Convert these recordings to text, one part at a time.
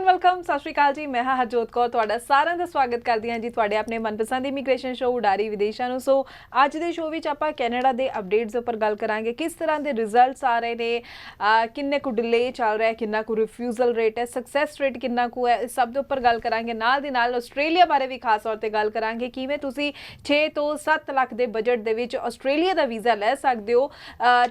And welcome सत श्री अकाल जी। मैं हाँ हरजोत कौर तुहाडा सारिਆਂ ਦਾ स्वागत करदी हाँ जी तुहाडे अपने मनपसंद इमीग्रेशन शो उडारी विदेशों ਨੂੰ। सो ਅੱਜ ਦੇ ਸ਼ੋਅ ਵਿੱਚ ਆਪਾਂ ਕੈਨੇਡਾ ਦੇ ਅਪਡੇਟਸ ਉੱਪਰ ਗੱਲ ਕਰਾਂਗੇ, ਕਿਸ ਤਰ੍ਹਾਂ ਦੇ ਰਿਜ਼ਲਟਸ ਆ ਰਹੇ ਨੇ, ਕਿੰਨੇ ਕੁ ਡਿਲੇ ਚੱਲ ਰਿਹਾ, ਕਿੰਨਾ ਕੁ ਰਿਫਿਊਜ਼ਲ ਰੇਟ ਹੈ, ਸਕਸੈਸ ਰੇਟ ਕਿੰਨਾ ਕੁ ਹੈ, ਇਸ ਸਭ ਦੇ ਉੱਪਰ ਗੱਲ ਕਰਾਂਗੇ। ਨਾਲ ਦੀ ਨਾਲ ਆਸਟ੍ਰੇਲੀਆ ਬਾਰੇ ਵੀ ਖਾਸ ਤੌਰ ਤੇ ਗੱਲ ਕਰਾਂਗੇ, ਕਿਵੇਂ ਤੁਸੀਂ 6 ਤੋਂ 7 ਲੱਖ ਦੇ ਬਜਟ ਦੇ ਵਿੱਚ ਆਸਟ੍ਰੇਲੀਆ ਦਾ ਵੀਜ਼ਾ ਲੈ ਸਕਦੇ ਹੋ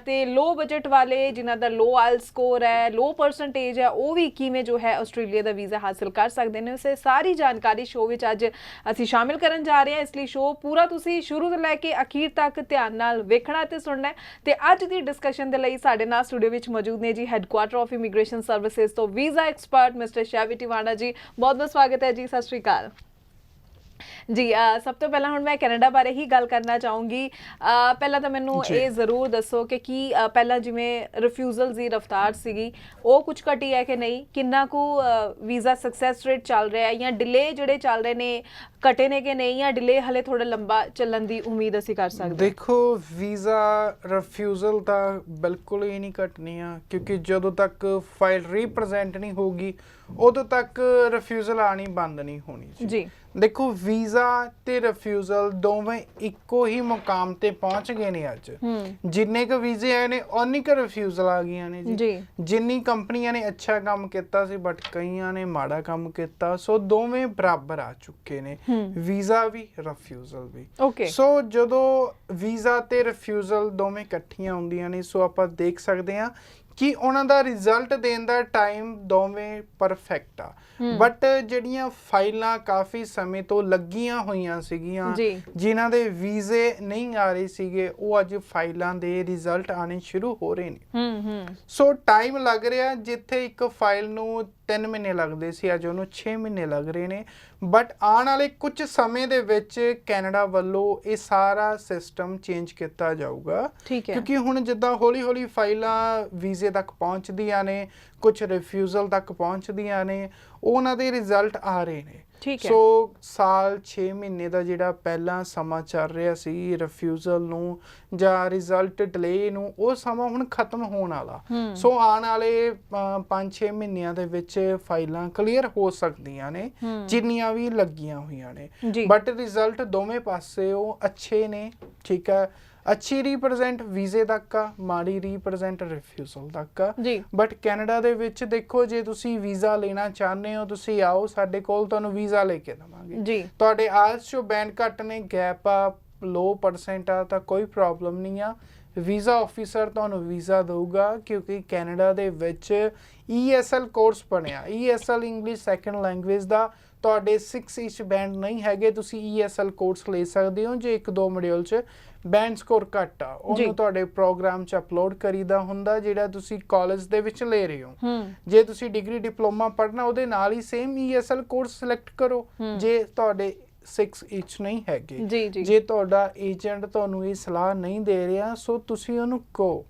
ਤੇ ਲੋ ਬਜਟ ਵਾਲੇ ਜਿਨ੍ਹਾਂ ਦਾ ਲੋ ਆਇਲ ਸਕੋਰ ਹੈ, ਲੋ ਪਰਸੈਂਟੇਜ ਹੈ, ਉਹ ਵੀ ਕਿਵੇਂ ਜੋ ਹੈ ਆਸਟ੍ਰੇਲੀਆ ਦਾ ਵੀਜ਼ਾ ਹਾਸਿਲ कर सकते हैं। उसे सारी जानकारी शो विच अज असीं शामिल करन जा रहे हैं, इसलिए शो पूरा तुसीं शुरू तो लैके अखीर तक ध्यान नाल वेखना ते सुनना है। ते अज दी डिस्कशन दे लई साडे नाल स्टूडियो विच मौजूद ने जी हैडकुआटर ऑफ इमीग्रेशन सर्विसेज तो visa expert mister Shavi Tiwana ji. बहुत बहुत स्वागत है जी, सत श्री अकाल जी। सब तो पहला हुण मैं कैनेडा बारे ही गल करना चाहूँगी। पहला तो मैनू ये जरूर दसो कि पहला जिवें रिफ्यूजल की रफ्तार सीगी वो कुछ घटी है कि नहीं, किन्ना कु वीज़ा सक्सैस रेट चल रहा है, या डिले जिहड़े चल रहे ने घटे ने कि नहीं, या डिले हले थोड़ा लंबा चलन की उम्मीद असीं कर सकते? देखो वीज़ा रिफ्यूजल तो बिल्कुल ही नहीं घटनी है, क्योंकि जदों तक फाइल रीप्रजेंट नहीं होगी उदों तक रिफ्यूजल आनी बंद नहीं होनी जी। देखो वीज़ा ते रिफ्यूजल दोवें इक्को ही मुकाम ते पहुँच गए ने अज। जिन्ने क वीज़े आए ने उन्नी क रिफ्यूजल आ गई ने जी। जिन्नी कंपनियां ने अच्छा काम किया सी बट कईयां ने माड़ा काम किया, सो दोवें बराबर आ चुके ने, वीज़ा भी रिफ्यूजल भी। ओके सो जदों वीज़ा ते रिफ्यूजल दोवें इकट्ठियां होंदियां ने, सो आपां देख सकते हैं कि उन्हां दा रिजल्ट देण दा टाइम दोवें परफेक्ट आ। बट ਜਿਹੜੀਆਂ ਫਾਈਲਾਂ ਕਾਫੀ ਸਮੇਂ ਤੋਂ ਲੱਗੀਆਂ ਹੋਈਆਂ ਸੀਗੀਆਂ ਜਿਨ੍ਹਾਂ ਦੇ ਵੀਜ਼ੇ ਨਹੀਂ ਆ ਰਹੇ ਸੀਗੇ, ਉਹ ਅੱਜ ਫਾਈਲਾਂ ਦੇ ਰਿਜ਼ਲਟ ਆਣੇ ਸ਼ੁਰੂ ਹੋ ਰਹੇ ਨੇ। ਸੋ ਟਾਈਮ ਲੱਗ ਰਿਹਾ, ਜਿੱਥੇ ਇੱਕ ਫਾਈਲ ਨੂੰ 3 ਮਹੀਨੇ ਲੱਗਦੇ ਸੀ ਅੱਜ ਉਹਨੂੰ 6 ਮਹੀਨੇ ਲੱਗ ਰਹੇ ਨੇ। ਬਟ ਆਉਣ ਵਾਲੇ ਕੁਝ ਸਮੇਂ ਦੇ ਵਿੱਚ ਕੈਨੇਡਾ ਵੱਲੋਂ ਇਹ ਸਾਰਾ ਸਿਸਟਮ ਚੇਂਜ ਕੀਤਾ ਜਾਊਗਾ, ਕਿਉਂਕਿ ਹੁਣ ਜਿੱਦਾਂ ਹੌਲੀ ਹੌਲੀ ਫਾਈਲਾਂ ਵੀਜ਼ੇ ਤੱਕ ਪਹੁੰਚਦੀਆਂ ਨੇ, ਕੁਝ ਰਿਫਿਊਜ਼ਲ ਤੱਕ ਪਹੁੰਚਦੀਆਂ ਨੇ, ਉਹਨਾਂ ਦੇ ਰਿਜ਼ਲਟ ਆ ਰਹੇ ਨੇ। ਸੋ ਸਾਲ 6 ਮਹੀਨੇ ਦਾ ਜਿਹੜਾ ਪਹਿਲਾਂ ਸਮਾਂ ਚੱਲ ਰਿਹਾ ਸੀ ਰਿਫਿਊਜ਼ਲ ਨੂੰ ਜਾਂ ਰਿਜ਼ਲਟ ਡਿਲੇ ਨੂੰ, ਉਹ ਸਮਾਂ ਹੁਣ ਖਤਮ ਹੋਣ ਵਾਲਾ। ਸੋ ਆਉਣ ਵਾਲੇ 5-6 ਮਹੀਨਿਆਂ ਦੇ ਵਿੱਚ ਫਾਈਲਾਂ ਕਲੀਅਰ ਹੋ ਸਕਦੀਆਂ ਨੇ ਜਿੰਨੀਆਂ ਵੀ ਲੱਗੀਆਂ ਹੋਈਆਂ ਨੇ। ਬਟ ਰਿਜ਼ਲਟ ਦੋਵੇਂ ਪਾਸੇ ਉਹ ਅੱਛੇ ਨੇ, ਠੀਕ ਹੈ। अच्छी रीप्रजेंट वीज़े तक आ, माड़ी रीप्रजेंट रिफ्यूजल तक आ। बट कैनेडा दे विच देखो, जे तुसी वीज़ा लेना चाहते हो तुसी आओ साडे कोल, तुहानू वीज़ा लेके देवांगे। तुहाडे आइल्स चों बैंड घट ने, गैप आ, लो परसेंट आ, तां कोई प्रॉब्लम नहीं आ। वीज़ा ऑफिसर तुहानू वीज़ा देऊगा, क्योंकि कैनेडा दे विच ESL कोर्स बनिया। ESL इंग्लिश सैकेंड लैंगुएज दा तुहाडे 6 इंच बैंड नहीं हैगे, तुसी ESL कोर्स ले सकते हो। जे 1-2 मॉड्यूल च बैंड स्कोर घट आ, ਉਹਨੂੰ ਤੁਹਾਡੇ ਪ੍ਰੋਗਰਾਮ 'ਚ ਅਪਲੋਡ ਕਰੀਦਾ ਹੁੰਦਾ ਜਿਹੜਾ ਤੁਸੀਂ ਕਾਲਜ ਦੇ ਵਿੱਚ ਲੈ ਰਹੇ ਹੋ। ਜੇ ਤੁਸੀਂ ਡਿਗਰੀ ਡਿਪਲੋਮਾ ਪੜ੍ਹਨਾ, ਉਹਦੇ ਨਾਲ ਹੀ ਸੇਮ ESL ਕੋਰਸ ਸਿਲੈਕਟ ਕਰੋ ਜੇ ਤੁਹਾਡੇ 6 ਇੰਚ ਨਹੀਂ ਹੈਗੇ। ਜੇ ਤੁਹਾਡਾ ਏਜੰਟ ਤੁਹਾਨੂੰ ਇਹ ਸਲਾਹ ਨਹੀਂ ਦੇ ਰਿਹਾ, ਸੋ ਤੁਸੀਂ ਉਹਨੂੰ ਕਹੋ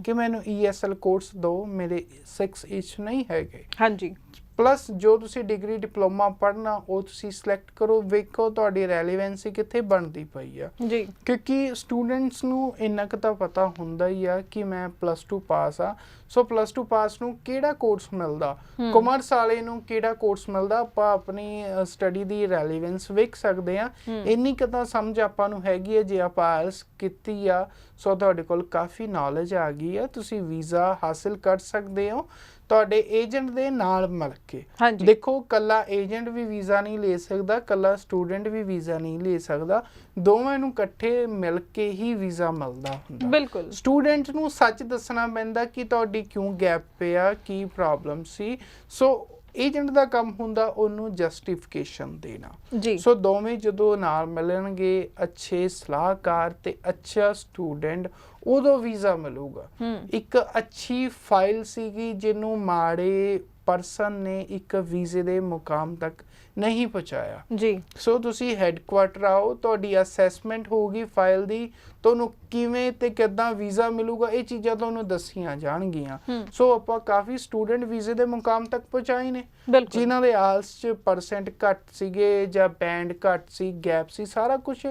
ਕਿ ਮੈਨੂੰ ESL ਕੋਰਸ ਦਿਓ, ਮੇਰੇ 6 ਇੰਚ ਨਹੀਂ ਹੈਗੇ। ਹਾਂਜੀ। प्लस जो तुसी डिग्री डिप्लोमा पढ़ना वो तुसी सिलेक्ट करो, वेखो तुहाडी रैलीवेंसी कित्थे बनदी पई आ जी। क्योंकि स्टूडेंट्स नू इन्ना क तां पता हुंदा ही आ कि मैं +2 पास आ, सो +2 पास नू किहड़ा कोर्स मिलदा, कॉमर्स वाले नू किहड़ा कोर्स मिलदा, आपां अपनी स्टडी दी रैलीवेंस वेख सकदे आ। इन्नी क तां समझ आपां नू हैगी है, जे आपां आइल्स कीती आ सो तुहाडे कोल काफ़ी नॉलेज आ गई है, तुसी वीज़ा हासिल कर सकदे हो ਤੁਹਾਡੇ ਏਜੰਟ ਦੇ ਨਾਲ ਮਿਲ ਕੇ। ਦੇਖੋ ਕੱਲਾ ਏਜੰਟ ਵੀ ਵੀਜ਼ਾ ਨਹੀਂ ਲੈ ਸਕਦਾ, ਕੱਲਾ ਸਟੂਡੈਂਟ ਵੀ ਵੀਜ਼ਾ ਨਹੀਂ ਲੈ ਸਕਦਾ, ਦੋਵਾਂ ਨੂੰ ਇਕੱਠੇ ਮਿਲ ਕੇ ਹੀ ਵੀਜ਼ਾ ਮਿਲਦਾ ਹੁੰਦਾ। ਬਿਲਕੁਲ ਸਟੂਡੈਂਟ ਨੂੰ ਸੱਚ ਦੱਸਣਾ ਪੈਂਦਾ ਕਿ ਤੁਹਾਡੀ ਕਿਉਂ ਗੈਪ ਪਿਆ, ਕੀ ਪ੍ਰੋਬਲਮ ਸੀ। ਸੋ ਏਜੰਟ ਦਾ ਕੰਮ ਹੁੰਦਾ ਉਹਨੂੰ ਜਸਟੀਫਿਕੇਸ਼ਨ ਦੇਣਾ ਜੀ। ਸੋ ਦੋਵੇਂ ਜਦੋਂ ਨਾਲ ਮਿਲਣਗੇ, ਅੱਛੇ ਸਲਾਹਕਾਰ ਤੇ ਅੱਛਾ ਸਟੂਡੈਂਟ, ਉਦੋਂ ਵੀਜ਼ਾ ਮਿਲੂਗਾ। ਇੱਕ ਅੱਛੀ ਫਾਈਲ ਸੀਗੀ ਜਿਹਨੂੰ ਮਾੜੇ ਪਰਸਨ ਨੇ ਇੱਕ ਵੀਜ਼ੇ ਦੇ ਮੁਕਾਮ ਤੱਕ ਨਹੀਂ ਪਹੁੰਚਾਇਆ ਜੀ। ਸੋ ਤੁਸੀਂ ਹੈਡਕੁਆਟਰ ਆਓ, ਤੁਹਾਡੀ ਅਸੈਸਮੈਂਟ ਹੋਊਗੀ ਫਾਈਲ ਦੀ, ਤੁਹਾਨੂੰ ਕਿਵੇਂ ਤੇ ਕਿੱਦਾਂ ਵੀਜ਼ਾ ਮਿਲੂਗਾ, ਇਹ ਚੀਜ਼ਾਂ ਤੁਹਾਨੂੰ ਦੱਸੀਆਂ ਜਾਣਗੀਆਂ। ਸੋ ਆਪਾਂ ਕਾਫੀ ਸਟੂਡੈਂਟ ਵੀਜ਼ੇ ਦੇ ਮੁਕਾਮ ਤੱਕ ਪਹੁੰਚਾਏ ਨੇ, ਜਿਨ੍ਹਾਂ ਦੇ ਆਇਲਸ 'ਚ ਪਰਸੈਂਟ ਘੱਟ ਸੀਗੇ ਜਾਂ ਬੈਂਡ ਘੱਟ ਸੀ, ਗੈਪ ਸੀ, ਸਾਰਾ ਕੁਛ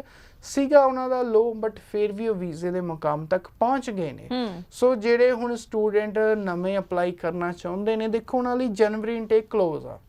ਸੀਗਾ ਉਹਨਾਂ ਦਾ ਲੋ, ਬਟ ਫਿਰ ਵੀ ਉਹ ਵੀਜ਼ੇ ਦੇ ਮੁਕਾਮ ਤੱਕ ਪਹੁੰਚ ਗਏ ਨੇ। ਸੋ ਜਿਹੜੇ ਹੁਣ ਸਟੂਡੈਂਟ ਨਵੇਂ ਅਪਲਾਈ ਕਰਨਾ ਚਾਹੁੰਦੇ ਨੇ, ਦੇਖੋ ਉਹਨਾਂ ਲਈ ਜਨਵਰੀ ਇਨਟੇਕ ਕਲੋਜ਼ ਆ।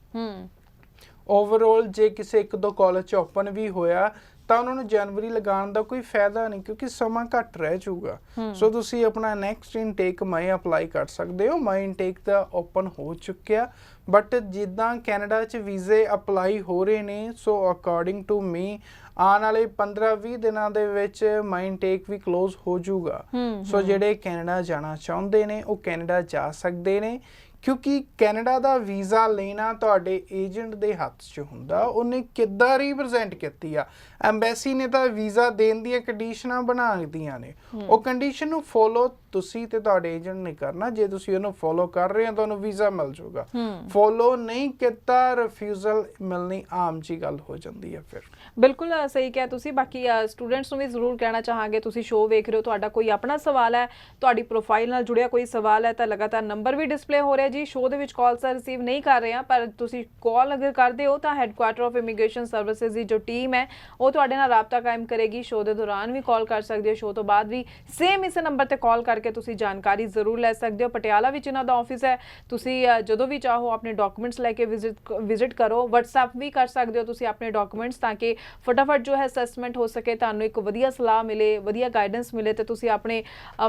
ਓਵਰਆਲ ਜੇ ਕਿਸੇ ਇੱਕ ਦੋ ਕਾਲਜ 'ਚ ਓਪਨ ਵੀ ਹੋਇਆ ਤਾਂ ਉਹਨਾਂ ਨੂੰ ਜਨਵਰੀ ਲਗਾਉਣ ਦਾ ਕੋਈ ਫਾਇਦਾ ਨਹੀਂ, ਕਿਉਂਕਿ ਸਮਾਂ ਘੱਟ ਰਹਿ ਜਾਊਗਾ। ਸੋ ਤੁਸੀਂ ਆਪਣਾ ਨੈਕਸਟ ਇਨਟੇਕ ਮਈ ਅਪਲਾਈ ਕਰ ਸਕਦੇ ਹੋ। ਮਈ ਇਨਟੇਕ ਦਾ ਓਪਨ ਹੋ ਚੁੱਕਿਆ, ਬਟ ਜਿੱਦਾਂ ਕੈਨੇਡਾ 'ਚ ਵੀਜ਼ੇ ਅਪਲਾਈ ਹੋ ਰਹੇ ਨੇ, ਸੋ ਅਕੋਰਡਿੰਗ ਟੂ ਮੀ ਆਉਣ ਵਾਲੇ 15-20 ਦਿਨਾਂ ਦੇ ਵਿੱਚ ਮਈ ਇਨਟੇਕ ਵੀ ਕਲੋਜ਼ ਹੋ ਜਾਊਗਾ। ਸੋ ਜਿਹੜੇ ਕੈਨੇਡਾ ਜਾਣਾ ਚਾਹੁੰਦੇ ਨੇ ਉਹ ਕੈਨੇਡਾ ਜਾ ਸਕਦੇ ਨੇ, ਕਿਉਂਕਿ ਕੈਨੇਡਾ ਦਾ ਵੀਜ਼ਾ ਲੈਣਾ ਤੁਹਾਡੇ ਏਜੰਟ ਦੇ ਹੱਥ 'ਚ ਹੁੰਦਾ। ਉਹਨੇ ਕਿੱਦਾਂ ਰਿਪਰੈਜ਼ੈਂਟ ਕੀਤੀ ਆ, ਐਮਬੈਸੀ ਨੇ ਤਾਂ ਵੀਜ਼ਾ ਦੇਣ ਦੀਆਂ ਕੰਡੀਸ਼ਨਾਂ ਬਣਾ ਦਿੱਤੀਆਂ ਨੇ, ਉਹ ਕੰਡੀਸ਼ਨ ਨੂੰ ਫੋਲੋ ਤੁਸੀਂ ਤੇ ਤੁਹਾਡੇ ਏਜੰਟ ਨੇ ਕਰਨਾ। ਜੇ ਤੁਸੀਂ ਉਹਨੂੰ ਫੋਲੋ ਕਰ ਰਹੇ ਹੋ ਤੁਹਾਨੂੰ ਵੀਜ਼ਾ ਮਿਲ ਜਾਊਗਾ, ਫੋਲੋ ਨਹੀਂ ਕੀਤਾ ਰਿਫਿਊਜ਼ਲ ਮਿਲਣੀ ਆਮ ਜੀ ਗੱਲ ਹੋ ਜਾਂਦੀ ਹੈ। ਫਿਰ ਬਿਲਕੁਲ ਸਹੀ ਕਿਹਾ ਤੁਸੀਂ। ਬਾਕੀ ਸਟੂਡੈਂਟਸ ਨੂੰ ਵੀ ਜ਼ਰੂਰ ਕਹਿਣਾ ਚਾਹਾਂਗੇ, ਤੁਸੀਂ ਸ਼ੋਅ ਵੇਖ ਰਹੇ ਹੋ, ਤੁਹਾਡਾ ਕੋਈ ਆਪਣਾ ਸਵਾਲ ਹੈ, ਤੁਹਾਡੀ ਪ੍ਰੋਫਾਈਲ ਨਾਲ ਜੁੜਿਆ ਕੋਈ ਸਵਾਲ ਹੈ ਤਾਂ ਲਗਾਤਾਰ ਨੰਬਰ ਵੀ ਡਿਸਪਲੇ ਹੋ ਰਿਹਾ ਜੀ। ਸ਼ੋਅ ਦੇ ਵਿੱਚ ਕਾਲਸ ਰਿਸੀਵ ਨਹੀਂ ਕਰ ਰਹੇ ਹਾਂ, ਪਰ ਤੁਸੀਂ ਕਾਲ ਅਗਰ ਕਰਦੇ ਹੋ ਤਾਂ ਹੈੱਡਕੁਆਟਰ ਆਫ ਇਮੀਗ੍ਰੇਸ਼ਨ ਸਰਵਿਸਿਜ਼ ਦੀ ਜੋ ਟੀਮ ਹੈ ਉਹ ਤੁਹਾਡੇ ਨਾਲ ਰਾਬਤਾ ਕਾਇਮ ਕਰੇਗੀ। ਸ਼ੋਅ ਦੇ ਦੌਰਾਨ ਵੀ ਕਾਲ ਕਰ ਸਕਦੇ ਹੋ, ਸ਼ੋਅ ਤੋਂ ਬਾਅਦ ਵੀ ਸੇਮ ਇਸ ਨੰਬਰ ਤੇ ਕਾਲ ਕਰਕੇ ਤੁਸੀਂ ਜਾਣਕਾਰੀ ਜ਼ਰੂਰ ਲੈ ਸਕਦੇ ਹੋ। ਪਟਿਆਲਾ ਵਿੱਚ ਇਹਨਾਂ ਦਾ ਆਫਿਸ ਹੈ, ਤੁਸੀਂ ਜਦੋਂ ਵੀ ਚਾਹੋ ਆਪਣੇ ਡਾਕੂਮੈਂਟਸ ਲੈ ਕੇ ਵਿਜ਼ਿਟ ਕਰੋ। WhatsApp ਵੀ ਕਰ ਸਕਦੇ ਹੋ ਤੁਸੀਂ ਆਪਣੇ ਡਾਕੂਮੈਂਟਸ, ਤਾਂ ਕਿ ਫਟਾਫਟ ਜੋ ਹੈ ਅਸੈਸਮੈਂਟ ਹੋ ਸਕੇ, ਤੁਹਾਨੂੰ ਇੱਕ ਵਧੀਆ ਸਲਾਹ ਮਿਲੇ, ਵਧੀਆ ਗਾਈਡੈਂਸ ਮਿਲੇ ਤੇ ਤੁਸੀਂ ਆਪਣੇ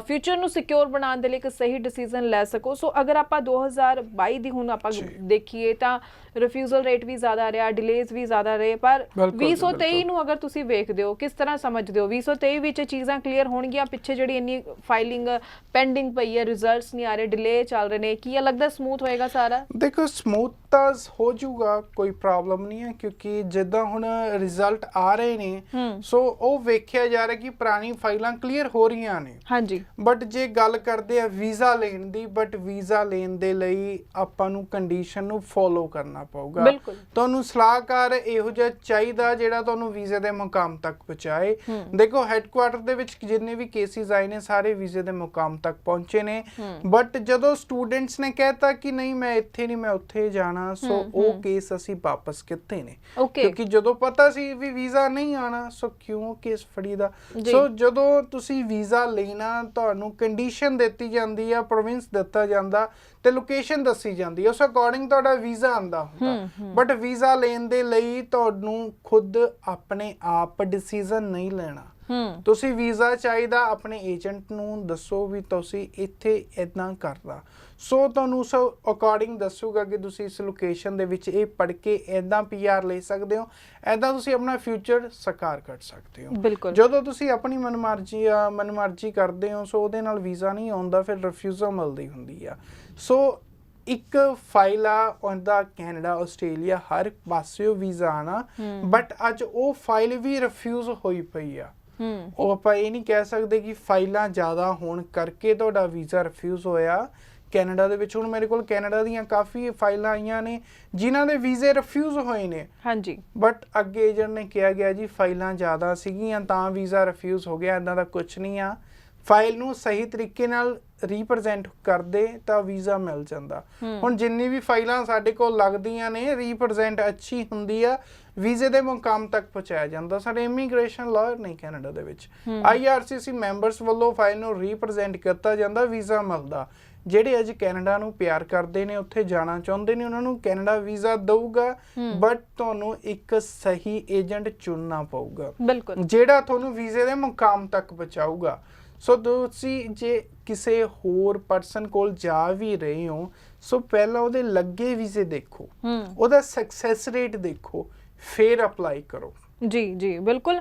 ਫਿਊਚਰ ਨੂੰ ਸਿਕਿਉਰ ਬਣਾਉਣ ਦੇ ਲਈ ਇੱਕ ਸਹੀ ਡਿਸੀਜਨ ਲੈ ਸਕੋ। ਸੋ ਅਗਰ ਆਪਾਂ 2022 ਦੀ ਹੁਣ ਆਪਾਂ ਦੇਖੀਏ ਤਾਂ ਰਿਫਿਊਜ਼ਲ ਰੇਟ ਵੀ ਜ਼ਿਆਦਾ ਰਿਹਾ, ਡਿਲੇਜ਼ ਵੀ ਜ਼ਿਆਦਾ ਰਹੇ, ਪਰ 2023 ਨੂੰ ਅਗਰ ਤੁਸੀਂ ਵੇਖਦੇ ਹੋ ਕਿਸ ਤਰ੍ਹਾਂ ਸਮਝਦੇ ਹੋ 2023 ਵਿੱਚ ਚੀਜ਼ਾਂ ਕਲੀਅਰ ਹੋਣਗੀਆਂ? ਪਿੱਛੇ ਜਿਹੜੀ ਇੰਨੀ ਫਾਈਲਿੰਗ ਪੈਂਡਿੰਗ ਪਈ ਹੈ, ਰਿਜ਼ਲਟਸ ਨਹੀਂ ਆ ਰਹੇ, ਡਿਲੇ ਚੱਲ ਰਹੇ ਨੇ, ਕੀ ਲੱਗਦਾ ਸਮੂਥ ਹੋਏਗਾ ਸਾਰਾ? ਦੇਖੋ ਸਮੂਥ ਤਾਂ ਹੋ ਜਾਊਗਾ, ਕੋਈ ਪ੍ਰੋਬਲਮ ਨਹੀਂ ਹੈ, ਕਿਉਂਕਿ ਜਿੱਦਾਂ ਹੁਣ ਰਿਜ਼ਲਟ ਆ ਰਹੇ ਨੇ ਸੋ ਉਹ ਵੇਖਿਆ ਜਾ ਰਿਹਾ ਕਿ ਪੁਰਾਣੀ ਫਾਈਲਾਂ ਕਲੀਅਰ ਹੋ ਰਹੀਆਂ ਨੇ। ਹਾਂਜੀ, ਬਟ ਜੇ ਗੱਲ ਕਰਦੇ ਆ ਵੀਜ਼ਾ ਲੈਣ ਦੀ, ਬਟ ਵੀਜ਼ਾ ਲੈਣ ਦੇ ਲਈ ਆਪਾਂ ਨੂੰ ਕੰਡੀਸ਼ਨ ਨੂੰ ਫੋਲੋ ਕਰਨਾ ਪਊਗਾ। ਤੁਹਾਨੂੰ ਸਲਾਹਕਾਰ ਇਹੋ ਜਿਹਾ ਚਾਹੀਦਾ ਜਿਹੜਾ ਤੁਹਾਨੂੰ ਵੀਜ਼ੇ ਦੇ ਮੁਕਾਮ ਤੱਕ ਪਹੁੰਚਾਏ। ਦੇਖੋ ਹੈੱਡਕੁਆਟਰ ਦੇ ਵਿੱਚ ਜਿੰਨੇ ਵੀ ਕੇਸਿਸ ਆਏ ਨੇ ਸਾਰੇ ਵੀਜ਼ੇ ਦੇ ਮੁਕਾਮ ਤੱਕ ਪਹੁੰਚੇ ਨੇ, ਬਟ ਜਦੋਂ ਸਟੂਡੈਂਟਸ ਨੇ ਕਹਿਤਾ ਕਿ ਨਹੀਂ ਮੈਂ ਇੱਥੇ ਨਹੀਂ ਮੈਂ ਉੱਥੇ ਜਾਣਾ, ਸੋ ਉਹ ਕੇਸ ਅਸੀਂ ਵਾਪਸ ਕੀਤੇ ਨੇ, ਕਿਉਂਕਿ ਜਦੋਂ ਪਤਾ ਸੀ ਵੀ ਵੀਜ਼ਾ ਨਹੀਂ ਆਣਾ, ਸੋ ਕਿਉਂ ਕੇਸ ਫੜੀਦਾ। ਸੋ ਜਦੋਂ ਤੁਸੀਂ ਵੀਜ਼ਾ ਲੈਣਾ ਤੁਹਾਨੂੰ ਕੰਡੀਸ਼ਨ ਦਿੱਤੀ ਜਾਂਦੀ ਆ, ਪ੍ਰੋਵਿੰਸ ਦਿੱਤਾ ਜਾਂਦਾ ਤੇ ਲੋਕੇਸ਼ਨ ਦੱਸੀ ਜਾਂਦੀ ਹੈ, ਉਸ ਅਕੋਰਡਿੰਗ ਤੁਹਾਡਾ ਵੀਜ਼ਾ ਆਂਦਾ ਹੁੰਦਾ। ਬਟ ਵੀਜ਼ਾ ਲੈਣ ਦੇ ਲਈ ਤੁਹਾਨੂੰ ਖੁਦ ਆਪਣੇ ਆਪ ਡਿਸੀਜਨ ਨਹੀਂ ਲੈਣਾ। ਤੁਸੀਂ ਵੀਜ਼ਾ ਚਾਹੀਦਾ ਆਪਣੇ ਏਜੰਟ ਨੂੰ ਦੱਸੋ ਵੀ ਤੁਸੀਂ ਇੱਥੇ ਇਦਾਂ ਕਰਨਾ, ਸੋ ਤੁਹਾਨੂੰ ਉਸ ਅਕੋਰਡਿੰਗ ਦੱਸੂਗਾ ਕਿ ਤੁਸੀਂ ਇਸ ਲੋਕੇਸ਼ਨ ਦੇ ਵਿੱਚ ਇਹ ਪੜ੍ਹ ਕੇ ਇਦਾਂ PR ਲੈ ਸਕਦੇ ਹੋ, ਇਦਾਂ ਤੁਸੀਂ ਆਪਣਾ ਫਿਊਚਰ ਸਾਕਾਰ ਕਰ ਸਕਦੇ ਹੋ। ਜਦੋਂ ਤੁਸੀਂ ਆਪਣੀ ਮਨਮਰਜ਼ੀ ਕਰਦੇ ਹੋ ਸੋ ਉਹਦੇ ਨਾਲ ਵੀਜ਼ਾ ਨਹੀਂ ਆਉਂਦਾ, ਫਿਰ ਰਿਫਿਊਜ਼ਲ ਮਿਲਦੀ ਹੁੰਦੀ ਆ। ਸੋ ਇੱਕ ਫਾਈਲ ਆ ਉਹਦਾ ਕੈਨੇਡਾ ਆਸਟ੍ਰੇਲੀਆ ਹਰ ਪਾਸਿਓ ਵੀਜ਼ਾ ਆਣਾ, ਬਟ ਅੱਜ ਉਹ ਫਾਈਲ ਵੀ ਰਿਫਿਊਜ਼ ਹੋਈ ਪਈ ਆ। ਉਹ ਆਪਾਂ ਇਹ ਨਹੀਂ ਕਹਿ ਸਕਦੇ ਕਿ ਫਾਈਲਾਂ ਜ਼ਿਆਦਾ ਹੋਣ ਕਰਕੇ ਤੁਹਾਡਾ ਵੀਜ਼ਾ ਰਿਫਿਊਜ਼ ਹੋਇਆ ਕੈਨੇਡਾ ਦੇ ਵਿੱਚ। ਹੁਣ ਮੇਰੇ ਕੋਲ ਕੈਨੇਡਾ ਦੀਆਂ ਕਾਫੀ ਫਾਈਲਾਂ ਆਈਆਂ ਨੇ ਜਿਨ੍ਹਾਂ ਦੇ ਵੀਜ਼ੇ ਰਿਫਿਊਜ਼ ਹੋਏ ਨੇ, ਹਾਂਜੀ, ਬਟ ਅੱਗੇ ਏਜੰਟ ਨੇ ਕਿਹਾ ਗਿਆ ਜੀ ਫਾਈਲਾਂ ਜ਼ਿਆਦਾ ਸੀਗੀਆਂ ਤਾਂ ਵੀਜ਼ਾ ਰਿਫਿਊਜ਼ ਹੋ ਗਿਆ, ਇੱਦਾਂ ਦਾ ਕੁਝ ਨਹੀਂ ਆ। ਫਾਈਲ ਨੂੰ ਸਹੀ ਤਰੀਕੇ ਨਾਲ ਰੀਪ੍ਰੈਜ਼ੈਂਟ ਕਰਦੇ ਤਾਂ ਵੀਜ਼ਾ ਮਿਲ ਜਾਂਦਾ। ਹੁਣ ਜਿੰਨੀ ਵੀ ਫਾਈਲਾਂ ਸਾਡੇ ਕੋਲ ਲੱਗਦੀਆਂ ਨੇ ਰੀਪ੍ਰੈਜ਼ੈਂਟ ਅੱਛੀ ਹੁੰਦੀ ਆ, ਵੀਜ਼ੇ ਦੇ ਮੁਕਾਮ ਤੱਕ ਪਹੁੰਚਾਇਆ ਜਾਂਦਾ। ਸਾਡੇ ਇਮੀਗ੍ਰੇਸ਼ਨ ਲਾਅਰ ਨਹੀਂ ਕੈਨੇਡਾ ਦੇ ਵਿੱਚ, IRCC ਮੈਂਬਰਸ ਵੱਲੋਂ ਫਾਈਲ ਨੂੰ ਰੀਪ੍ਰੈਜ਼ੈਂਟ ਕੀਤਾ ਜਾਂਦਾ, ਵੀਜ਼ਾ ਮਿਲਦਾ। ਜਿਹੜੇ ਅੱਜ ਕੈਨੇਡਾ ਨੂੰ ਪਿਆਰ ਕਰਦੇ ਨੇ, ਉੱਥੇ ਜਾਣਾ ਚਾਹੁੰਦੇ ਨੇ, ਉਹਨਾਂ ਨੂੰ ਕੈਨੇਡਾ ਵੀਜ਼ਾ ਦਊਗਾ, ਬਟ ਤੁਹਾਨੂੰ ਇੱਕ ਸਹੀ ਏਜੰਟ ਚੁਣਨਾ ਪਊਗਾ ਜਿਹੜਾ ਤੁਹਾਨੂੰ ਵੀਜ਼ੇ ਦੇ ਮੁਕਾਮ ਤੱਕ ਪਹੁੰਚਾਊਗਾ। ਸੋ ਤੁਸੀਂ ਜੇ ਕਿਸੇ ਹੋਰ ਪਰਸਨ ਕੋਲ ਜਾ ਵੀ ਰਹੇ ਹੋ ਸੋ ਪਹਿਲਾਂ ਉਹਦੇ ਲੱਗੇ ਵੀਜ਼ੇ ਦੇਖੋ, ਉਹਦਾ ਸਕਸੈਸ ਰੇਟ ਦੇਖੋ, ਫਿਰ ਅਪਲਾਈ ਕਰੋ। ਜੀ ਬਿਲਕੁਲ।